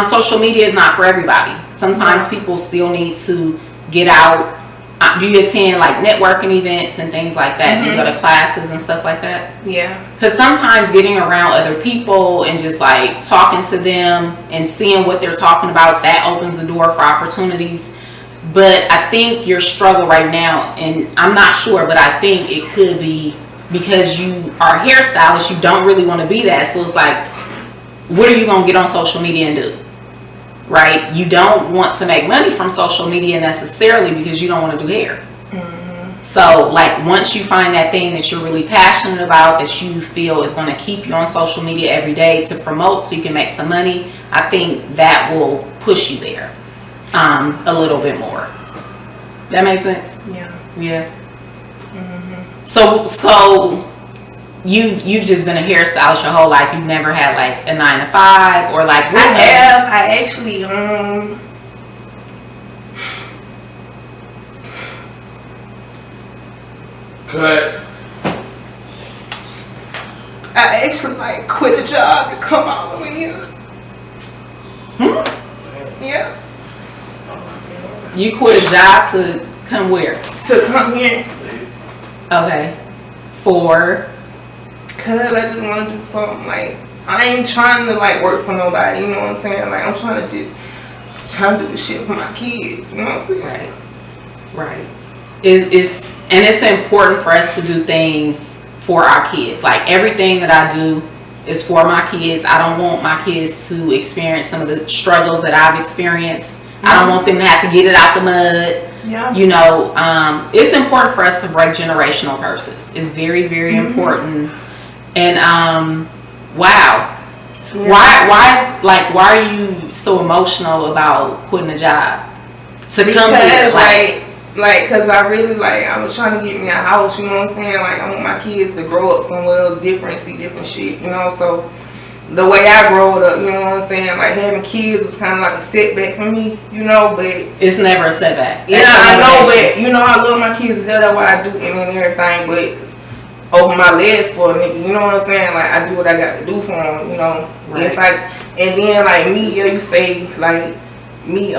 Social media is not for everybody. Sometimes people still need to get out. Do you attend like networking events and things like that? Do you go to classes and stuff like that? Yeah. Because sometimes getting around other people and just like talking to them and seeing what they're talking about, that opens the door for opportunities. But I think your struggle right now, and I'm not sure, but I think it could be because you are a hairstylist, you don't really want to be that. So it's like, what are you going to get on social media and do? Right? You don't want to make money from social media necessarily because you don't want to do hair. So like once you find that thing that you're really passionate about, that you feel is going to keep you on social media every day to promote so you can make some money, I think that will push you there a little bit more. That makes sense? Yeah. So you've just been a hairstylist your whole life. You've never had like a 9 to 5 or like. I actually Cut. I actually like quit a job to come all the way here. Yeah. You quit a job to come where? To come here. Okay. For? Cause I just want to do something. Like I ain't trying to like work for nobody. You know what I'm saying? Like I'm trying to do the shit for my kids. You know what I'm saying? Right. It's important for us to do things for our kids. Like everything that I do is for my kids. I don't want my kids to experience some of the struggles that I've experienced. I don't want them to have to get it out the mud. Yeah. You know, it's important for us to break generational curses. It's very, very important. And wow. Yeah. Why are you so emotional about quitting a job to come here? Like, cause I really I was trying to get me a house, you know what I'm saying? Like, I want my kids to grow up somewhere else different, see different shit, you know? So, the way I grew up, you know what I'm saying? Like, having kids was kind of like a setback for me, you know? But it's never a setback. Yeah, I know, but you know, I love my kids. That's why I do and everything. But open my legs for a nigga, you know what I'm saying? Like, I do what I got to do for them, you know? Right. And then like me, you say like me,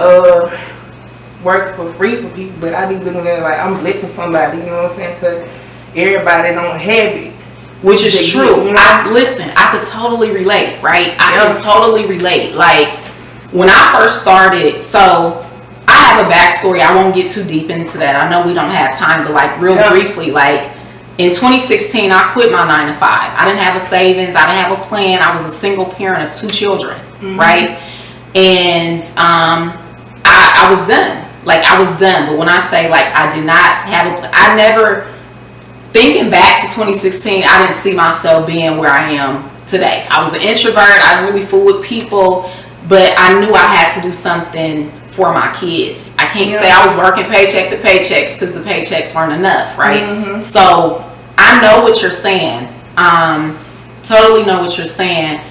work for free for people, but I be looking at it like I'm blessing somebody, you know what I'm saying? Because everybody don't have it. Which is true. You know? I could totally relate, right? I can totally relate. Like, when I first started, so I have a backstory. I won't get too deep into that. I know we don't have time, but like real briefly, like in 2016, I quit my 9 to 5. I didn't have a savings. I didn't have a plan. I was a single parent of 2 children, right? And I was done. Like, I was done. But when I say, like, I did not have a plan, I never, thinking back to 2016, I didn't see myself being where I am today. I was an introvert. I didn't really fool with people. But I knew I had to do something for my kids. I can't say I was working paycheck to paychecks because the paychecks weren't enough, right? So, I know what you're saying. Totally know what you're saying.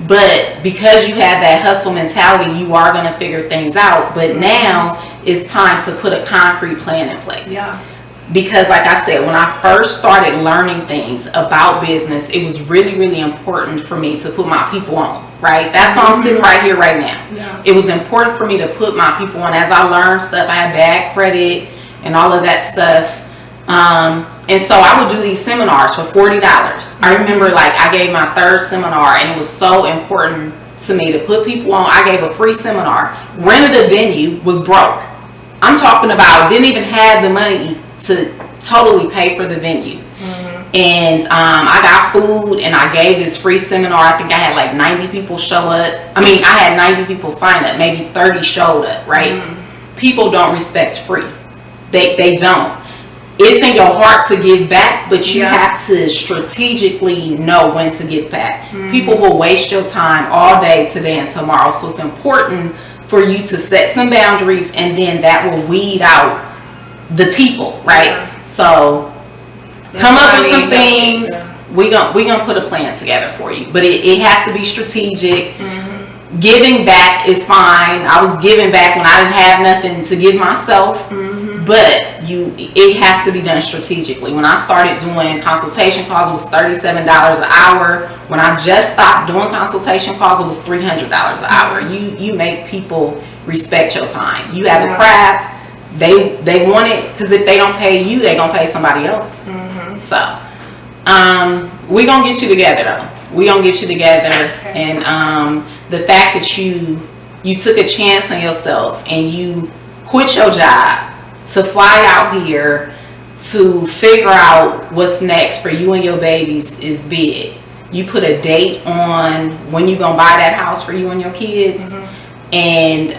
But because you have that hustle mentality, you are going to figure things out. But now it's time to put a concrete plan in place. Yeah. Because like I said, when I first started learning things about business, it was really, really important for me to put my people on, right? That's why I'm sitting right here right now. Yeah. It was important for me to put my people on. As I learned stuff, I had bad credit and all of that stuff. And so I would do these seminars for $40. I remember like I gave my 3rd seminar and it was so important to me to put people on. I gave a free seminar, rented a venue, was broke. I'm talking about didn't even have the money to totally pay for the venue. And I got food and I gave this free seminar. I think I had like 90 people show up. I mean, I had 90 people sign up, maybe 30 showed up, right? People don't respect free. They don't. It's in your heart to give back, but you have to strategically know when to give back. People will waste your time all day, today and tomorrow. So it's important for you to set some boundaries, and then that will weed out the people, right? So come up with some things. We gonna put a plan together for you, but it has to be strategic. Giving back is fine. I was giving back when I didn't have nothing to give myself, but it has to be done strategically. When I started doing consultation calls, it was $37 an hour. When I just stopped doing consultation calls, it was $300 an hour. You make people respect your time. You have a craft. They want it, because if they don't pay you, they gonna pay somebody else. So we gonna get you together though. We gonna get you together, and the fact that you took a chance on yourself and you quit your job to fly out here to figure out what's next for you and your babies is big. You put a date on when you gonna buy that house for you and your kids. And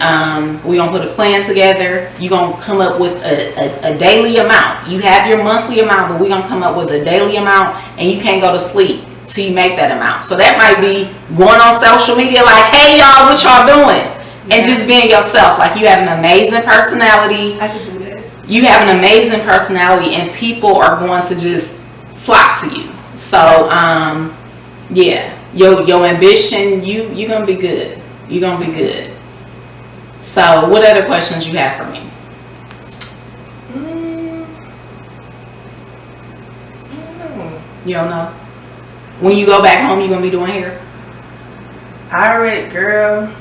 we're gonna put a plan together. You're gonna come up with a daily amount. You have your monthly amount, but we're gonna come up with a daily amount, and you can't go to sleep till you make that amount. So that might be going on social media like, hey y'all, what y'all doing? And just being yourself. Like, you have an amazing personality. I could do that. You have an amazing personality, and people are going to just flock to you. So yeah, your ambition, you're gonna be good. You're gonna be good. So, what other questions you have for me? You don't know? When you go back home, you gonna be doing hair? Alright, girl.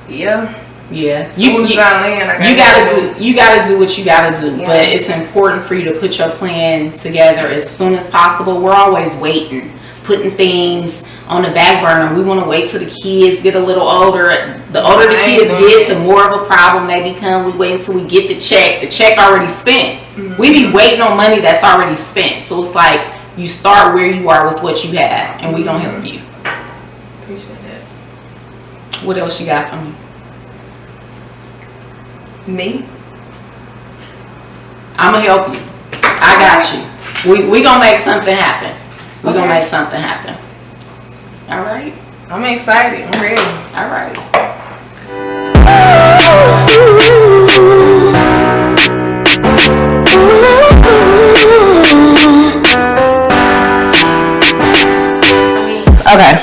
Yeah. Yeah. You gotta do what you gotta do. Yeah. But it's important for you to put your plan together as soon as possible. We're always waiting, putting things on the back burner. We want to wait till the kids get a little older. The older the kids get, the more of a problem they become. We wait until we get the check. The check already spent. We be waiting on money that's already spent. So it's like you start where you are with what you have, and we gonna help you. Appreciate that. What else you got for me? Me? I'm gonna help you. I got you. We gonna make something happen. We gonna make something happen. All right. I'm excited. I'm ready. All right. Okay.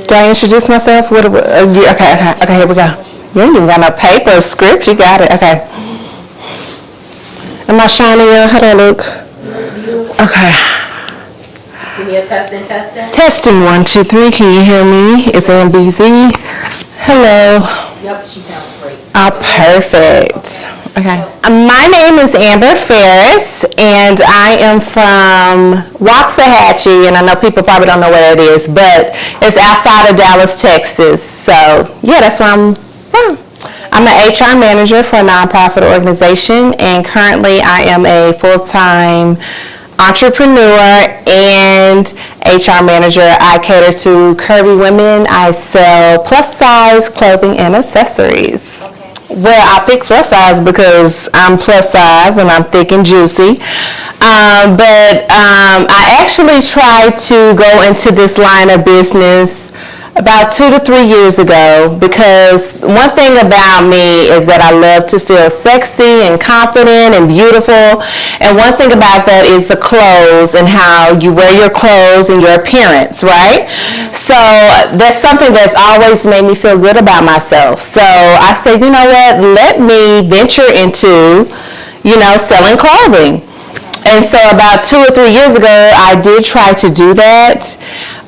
Do I introduce myself? Okay, here we go. You ain't even got no paper, script, you got it. Okay. Am I shining up? How do I look? Okay. Give me a testing. Testing 1, 2, 3. Can you hear me? It's MBZ. Hello. Yep, she sounds great. Perfect. Okay. My name is Amber Ferris, and I am from Waxahachie, and I know people probably don't know where it is, but it's outside of Dallas, Texas. So, yeah, that's where I'm from. I'm an HR manager for a nonprofit organization, and currently I am a full-time entrepreneur and HR manager. I cater to curvy women. I sell plus-size clothing and accessories. Well, I pick plus size because I'm plus size and I'm thick and juicy. But I actually tried to go into this line of business about 2 to 3 years ago, because one thing about me is that I love to feel sexy and confident and beautiful. And one thing about that is the clothes and how you wear your clothes and your appearance, right? So that's something that's always made me feel good about myself. So I said, you know what, let me venture into, selling clothing. And so about 2 or 3 years ago, I did try to do that,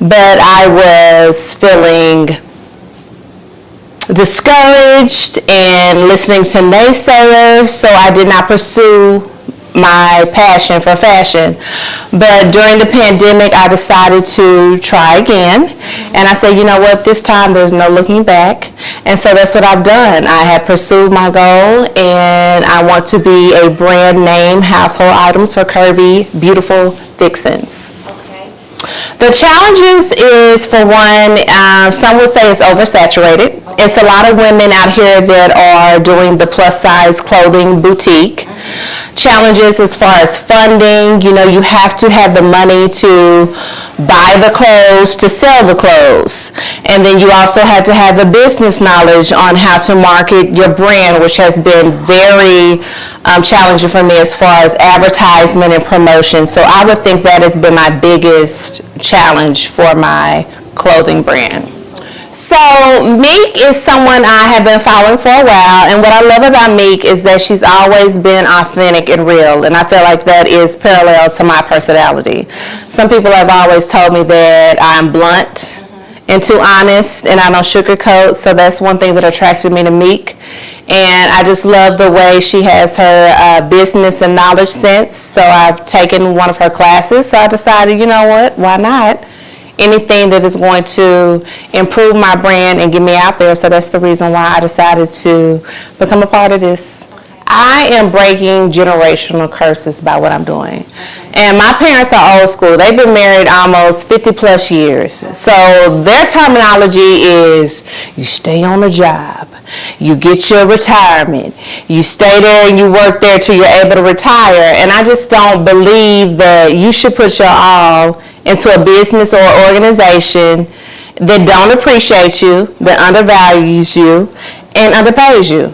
but I was feeling discouraged and listening to naysayers, so I did not pursue my passion for fashion. But during the pandemic, I decided to try again, and I said, you know what, this time there's no looking back, and so that's what I've done. I have pursued my goal, and I want to be a brand name household items for curvy, beautiful vixens. The challenges is, for one, some would say it's oversaturated. It's a lot of women out here that are doing the plus size clothing boutique. Challenges as far as funding, you know, you have to have the money to buy the clothes, to sell the clothes. And then you also have to have the business knowledge on how to market your brand, which has been very challenging for me as far as advertisement and promotion. So I would think that has been my biggest challenge for my clothing brand. So Meek is someone I have been following for a while, and what I love about Meek is that she's always been authentic and real, and I feel like that is parallel to my personality. Some people have always told me that I'm blunt and too honest, and I don't sugarcoat, so that's one thing that attracted me to Meek. And I just love the way she has her business and knowledge sense, so I've taken one of her classes, so I decided, you know what, why not? Anything that is going to improve my brand and get me out there. So that's the reason why I decided to become a part of this. I am breaking generational curses by what I'm doing. And my parents are old school. They've been married almost 50 plus years. So their terminology is, you stay on the job, you get your retirement, you stay there and you work there till you're able to retire. And I just don't believe that you should put your all into a business or organization that don't appreciate you, that undervalues you, and underpays you.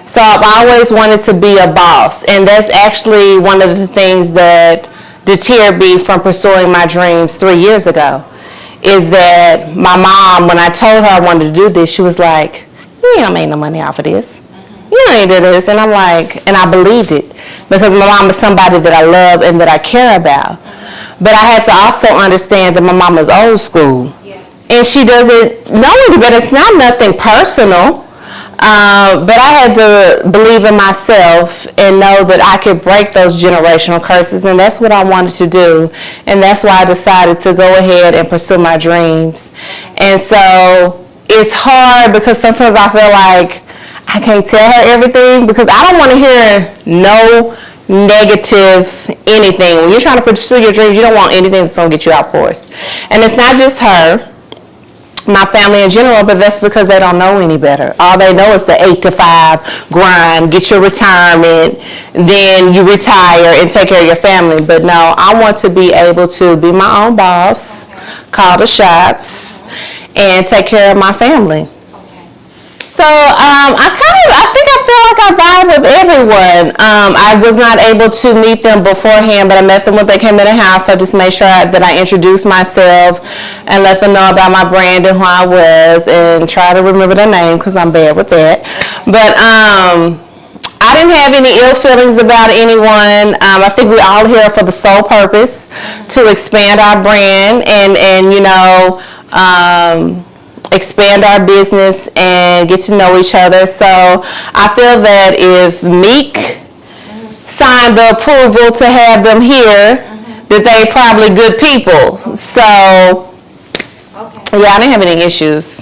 So I've always wanted to be a boss, and that's actually one of the things that deterred me from pursuing my dreams 3 years ago, is that my mom, when I told her I wanted to do this, she was like, you ain't make no money off of this. You ain't do this. And I'm like, and I believed it, because my mom is somebody that I love and that I care about. But I had to also understand that my mom is old school. And she doesn't know any better. It's not nothing personal. But I had to believe in myself and know that I could break those generational curses. And that's what I wanted to do. And that's why I decided to go ahead and pursue my dreams. And so it's hard because sometimes I feel like I can't tell her everything because I don't want to hear no negative anything. When you're trying to pursue your dreams, you don't want anything that's going to get you out course. And it's not just her, my family in general, but that's because they don't know any better. All they know is the 8 to 5 grind, get your retirement, then you retire and take care of your family. But no, I want to be able to be my own boss, call the shots, and take care of my family. So I think I feel like I vibe with everyone. I was not able to meet them beforehand, but I met them when they came in the house. So just made sure that I introduced myself and let them know about my brand and who I was, and try to remember their name because I'm bad with that. But I didn't have any ill feelings about anyone. I think we're all here for the sole purpose to expand our brand and you know, expand our business and get to know each other. So I feel that if Meek signed the approval to have them here, that they probably good people. So yeah, I didn't have any issues.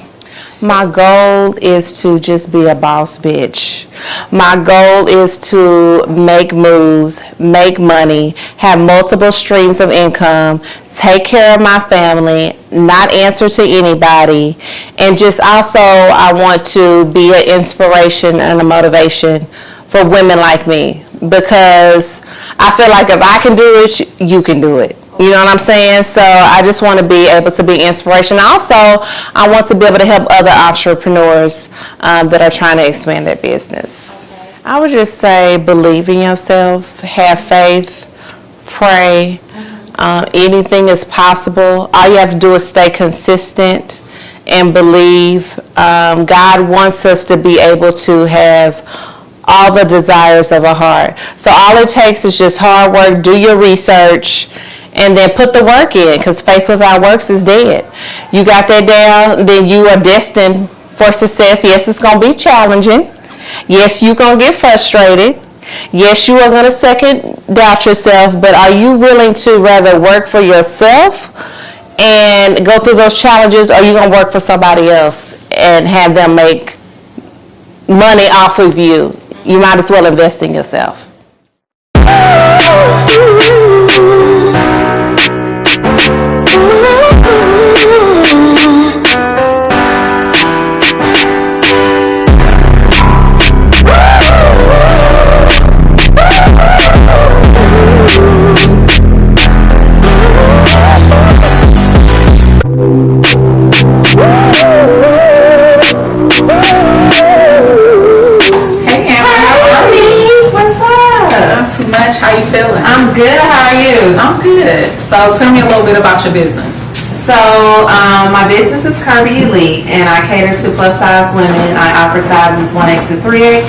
My goal is to just be a boss bitch. My goal is to make moves, make money, have multiple streams of income, take care of my family, not answer to anybody, and just also I want to be an inspiration and a motivation for women like me, because I feel like if I can do it, you can do it. You know what I'm saying? So I just want to be able to be inspiration. Also, I want to be able to help other entrepreneurs that are trying to expand their business. I would just say believe in yourself, have faith, pray. Anything is possible. All you have to do is stay consistent and believe. God wants us to be able to have all the desires of our heart. So all it takes is just hard work, do your research, and then put the work in, because faith without works is dead. You got that down, then you are destined for success, yes, it's going to be challenging. Yes, you're going to get frustrated. Yes, you are going to second doubt yourself, but are you willing to rather work for yourself and go through those challenges, or are you going to work for somebody else and have them make money off of you? You might as well invest in yourself. Too much. How you feeling? I'm good. How are you? I'm good. So tell me a little bit about your business. So my business is Kirby Elite, and I cater to plus size women. I offer sizes 1X to 3X.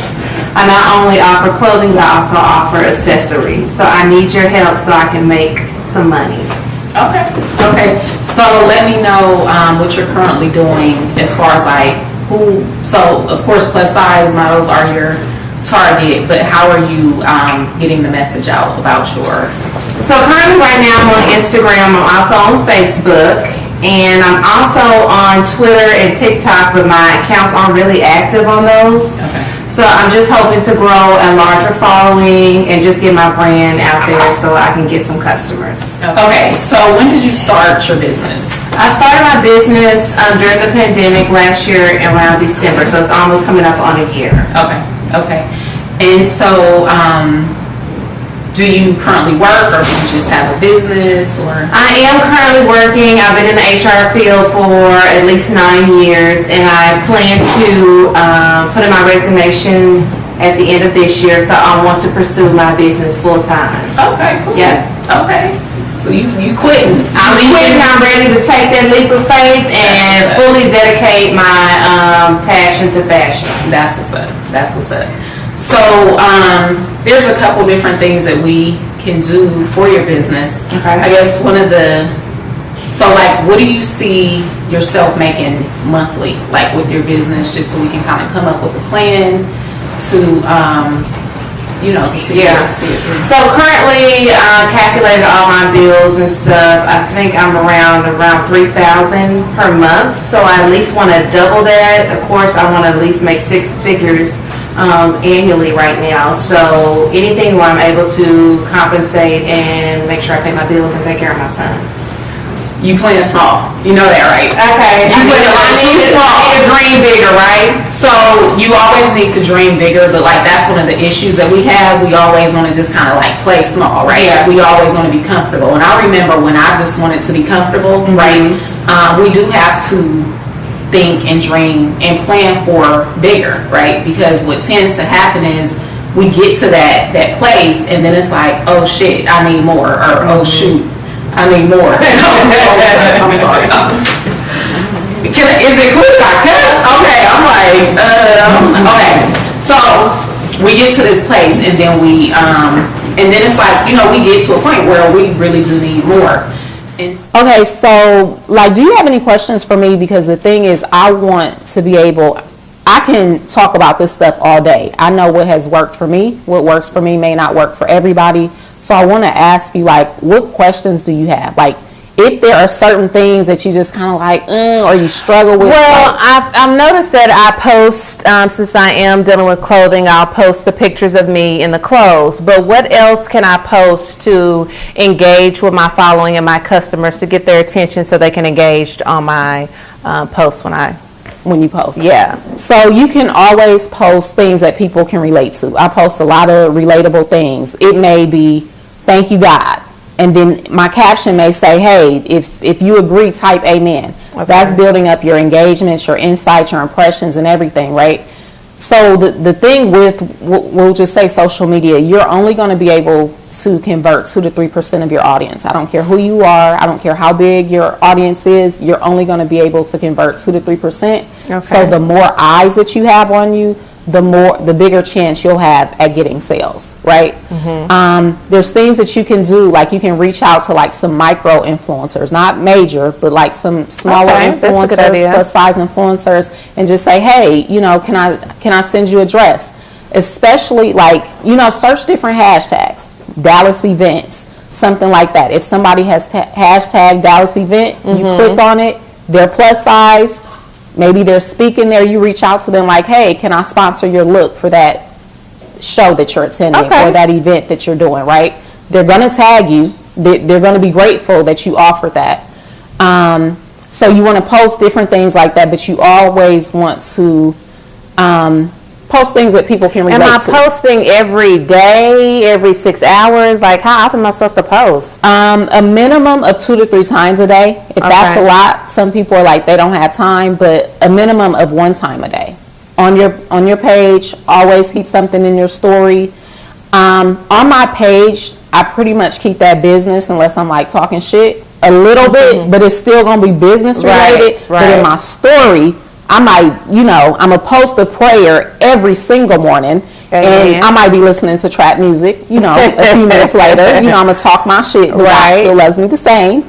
I not only offer clothing, but I also offer accessories. So I need your help so I can make some money. Okay. Okay. So let me know what you're currently doing as far as like who. So of course, plus size models are your target, but how are you getting the message out about your... So currently right now I'm on Instagram, I'm also on Facebook, and I'm also on Twitter and TikTok, but my accounts aren't really active on those. Okay. So I'm just hoping to grow a larger following and just get my brand out there so I can get some customers. Okay, so when did you start your business? I started my business during the pandemic last year around December, so it's almost coming up on a year. Okay. Okay. And so, do you currently work, or do you just have a business, or? I am currently working. I've been in the HR field for at least 9 years, and I plan to put in my resignation at the end of this year, so I want to pursue my business full time. Okay, cool. Yeah. Okay. So you quitting. I'm quitting. I'm ready to take that leap of faith and fully dedicate my passion to fashion. That's what's up. That's what's up. So there's a couple different things that we can do for your business. Okay. I guess one of the, so like, what do you see yourself making monthly, like with your business, just so we can kind of come up with a plan to, to see it through. So currently, calculated all my bills and stuff. I think I'm around 3,000 per month. So I at least want to double that. Of course, I want to at least make 6 figures annually right now. So anything where I'm able to compensate and make sure I pay my bills and take care of my son. You playing small. You know that, right? Okay. You playing I need to dream bigger, right? So you always need to dream bigger, but like that's one of the issues that we have. We always want to just kind of like play small, right? Yeah. We always want to be comfortable. And I remember when I just wanted to be comfortable, right? We do have to think and dream and plan for bigger, right? Because what tends to happen is we get to that place and then it's like, oh shit, I need more, or oh shoot, I need more. I'm sorry. Is it cool if I cuss? Okay, I'm like, okay. So we get to this place and then and then it's like, we get to a point where we really do need more. Okay, so like, do you have any questions for me? Because the thing is, I want to be able, I can talk about this stuff all day. I know what has worked for me. What works for me may not work for everybody. So I want to ask you, like, what questions do you have? Like, if there are certain things that you just kind of like, or you struggle with? Well, I've noticed that I post, since I am dealing with clothing, I'll post the pictures of me in the clothes. But what else can I post to engage with my following and my customers to get their attention so they can engage on my posts when you post? Yeah. So you can always post things that people can relate to. I post a lot of relatable things. It may be, thank you, God. And then my caption may say, hey, if you agree, type amen. Okay. That's building up your engagements, your insights, your impressions, and everything, right? So the thing with, we'll just say social media, you're only going to be able to convert 2 to 3% of your audience. I don't care who you are. I don't care how big your audience is. You're only going to be able to convert 2 to 3%. Okay. So the more eyes that you have on you, the bigger chance you'll have at getting sales, right? There's things that you can do, like you can reach out to like some micro influencers, not major, but like some smaller influencers, plus size influencers, and just say, hey, you know, can I send you a dress? Especially like, you know, search different hashtags, Dallas events, something like that. If somebody has hashtag Dallas event, you click on it, they're plus size, maybe they're speaking there, you reach out to them like, hey, can I sponsor your look for that show that you're attending or that event that you're doing, right? They're going to tag you. They're going to be grateful that you offered that. So you want to post different things like that, but you always want to post things that people can relate to. Am I posting every day, every 6 hours? Like, how often am I supposed to post? A minimum of 2 to 3 times a day. If that's a lot, some people are like, they don't have time, but a minimum of 1 time a day. On your page, always keep something in your story. On my page, I pretty much keep that business unless I'm like talking shit a little bit, but it's still going to be business related. But in my story, I might, you know, I'm going to post a prayer every single morning, and I might be listening to trap music, you know, a few minutes later. You know, I'm going to talk my shit, but God still loves me the same.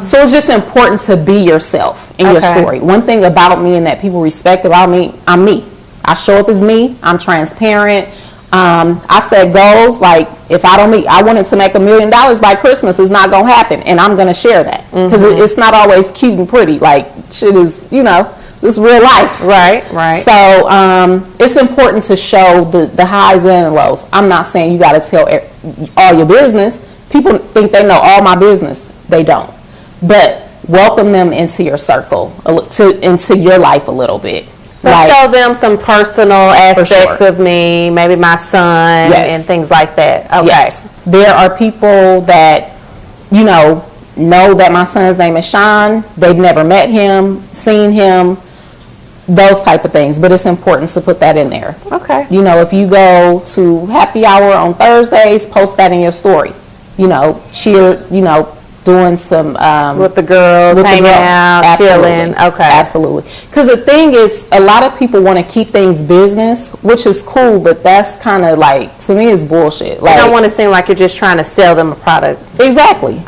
So it's just important to be yourself in your story. One thing about me and that people respect about me, I'm me. I show up as me. I'm transparent. I set goals, like if I wanted to make $1 million by Christmas, it's not going to happen, and I'm going to share that because it's not always cute and pretty. Like shit is, you know, this is real life. Right. So it's important to show the highs and lows. I'm not saying you got to tell all your business. People think they know all my business. They don't. But welcome them into your circle, into your life a little bit. So show them some personal aspects of me, maybe my son and things like that. Okay. Yes. There are people that, you know that my son's name is Sean. They've never met him, seen him, those type of things. But it's important to put that in there. Okay. You know, if you go to happy hour on Thursdays, post that in your story. You know, doing some with the girls, hanging out, chilling. Okay, absolutely. Because the thing is, a lot of people want to keep things business, which is cool, but that's kind of like, to me, it's bullshit. Like, you don't want to seem like you're just trying to sell them a product. Exactly.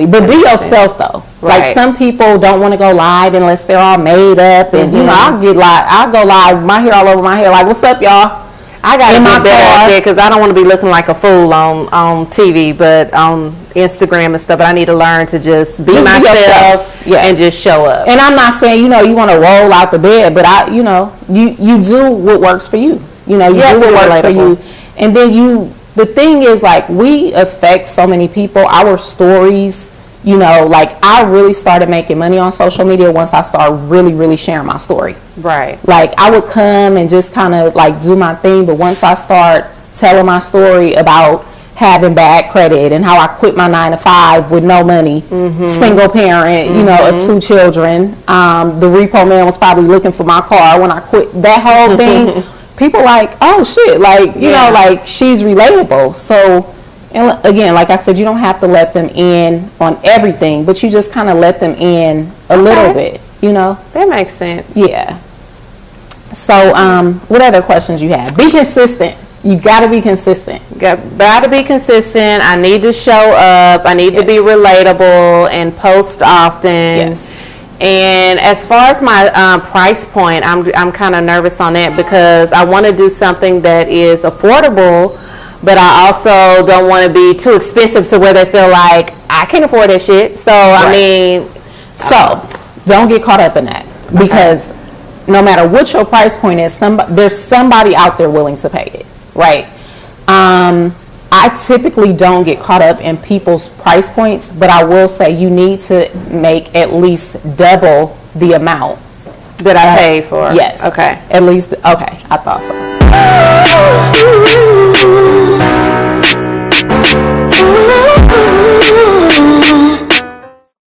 But be yourself though. Right. Like some people don't want to go live unless they're all made up, and you know, I'll go live, my hair all over my hair, like, what's up, y'all? I got to be better out there because I don't want to be looking like a fool on TV, but on Instagram and stuff. But I need to learn to just be myself and just show up. And I'm not saying, you know, you want to roll out the bed, but you do what works for you. You know, you do what works for you. And then the thing is, like, we affect so many people. Our stories, you know, like, I really started making money on social media once I started really, really sharing my story. Right. Like, I would come and just kind of, like, do my thing, but once I start telling my story about having bad credit and how I quit my 9-to-5 with no money, single parent, you know, of 2 children, the repo man was probably looking for my car when I quit, that whole thing, people like, oh, shit, like, you know, like, she's relatable. So, and again, like I said, you don't have to let them in on everything, but you just kind of let them in a little bit, you know? That makes sense. Yeah. So, what other questions you have? Be consistent. You got to be consistent. Got to be consistent. I need to show up. I need to be relatable and post often. Yes. And as far as my price point, I'm kind of nervous on that because I want to do something that is affordable, but I also don't want to be too expensive to where they feel like I can't afford that shit. So, I mean. So, don't get caught up in that because no matter what your price point is, there's somebody out there willing to pay it, right? I typically don't get caught up in people's price points, but I will say you need to make at least double the amount that I paid for. Yes. Okay. At least, okay, I thought so.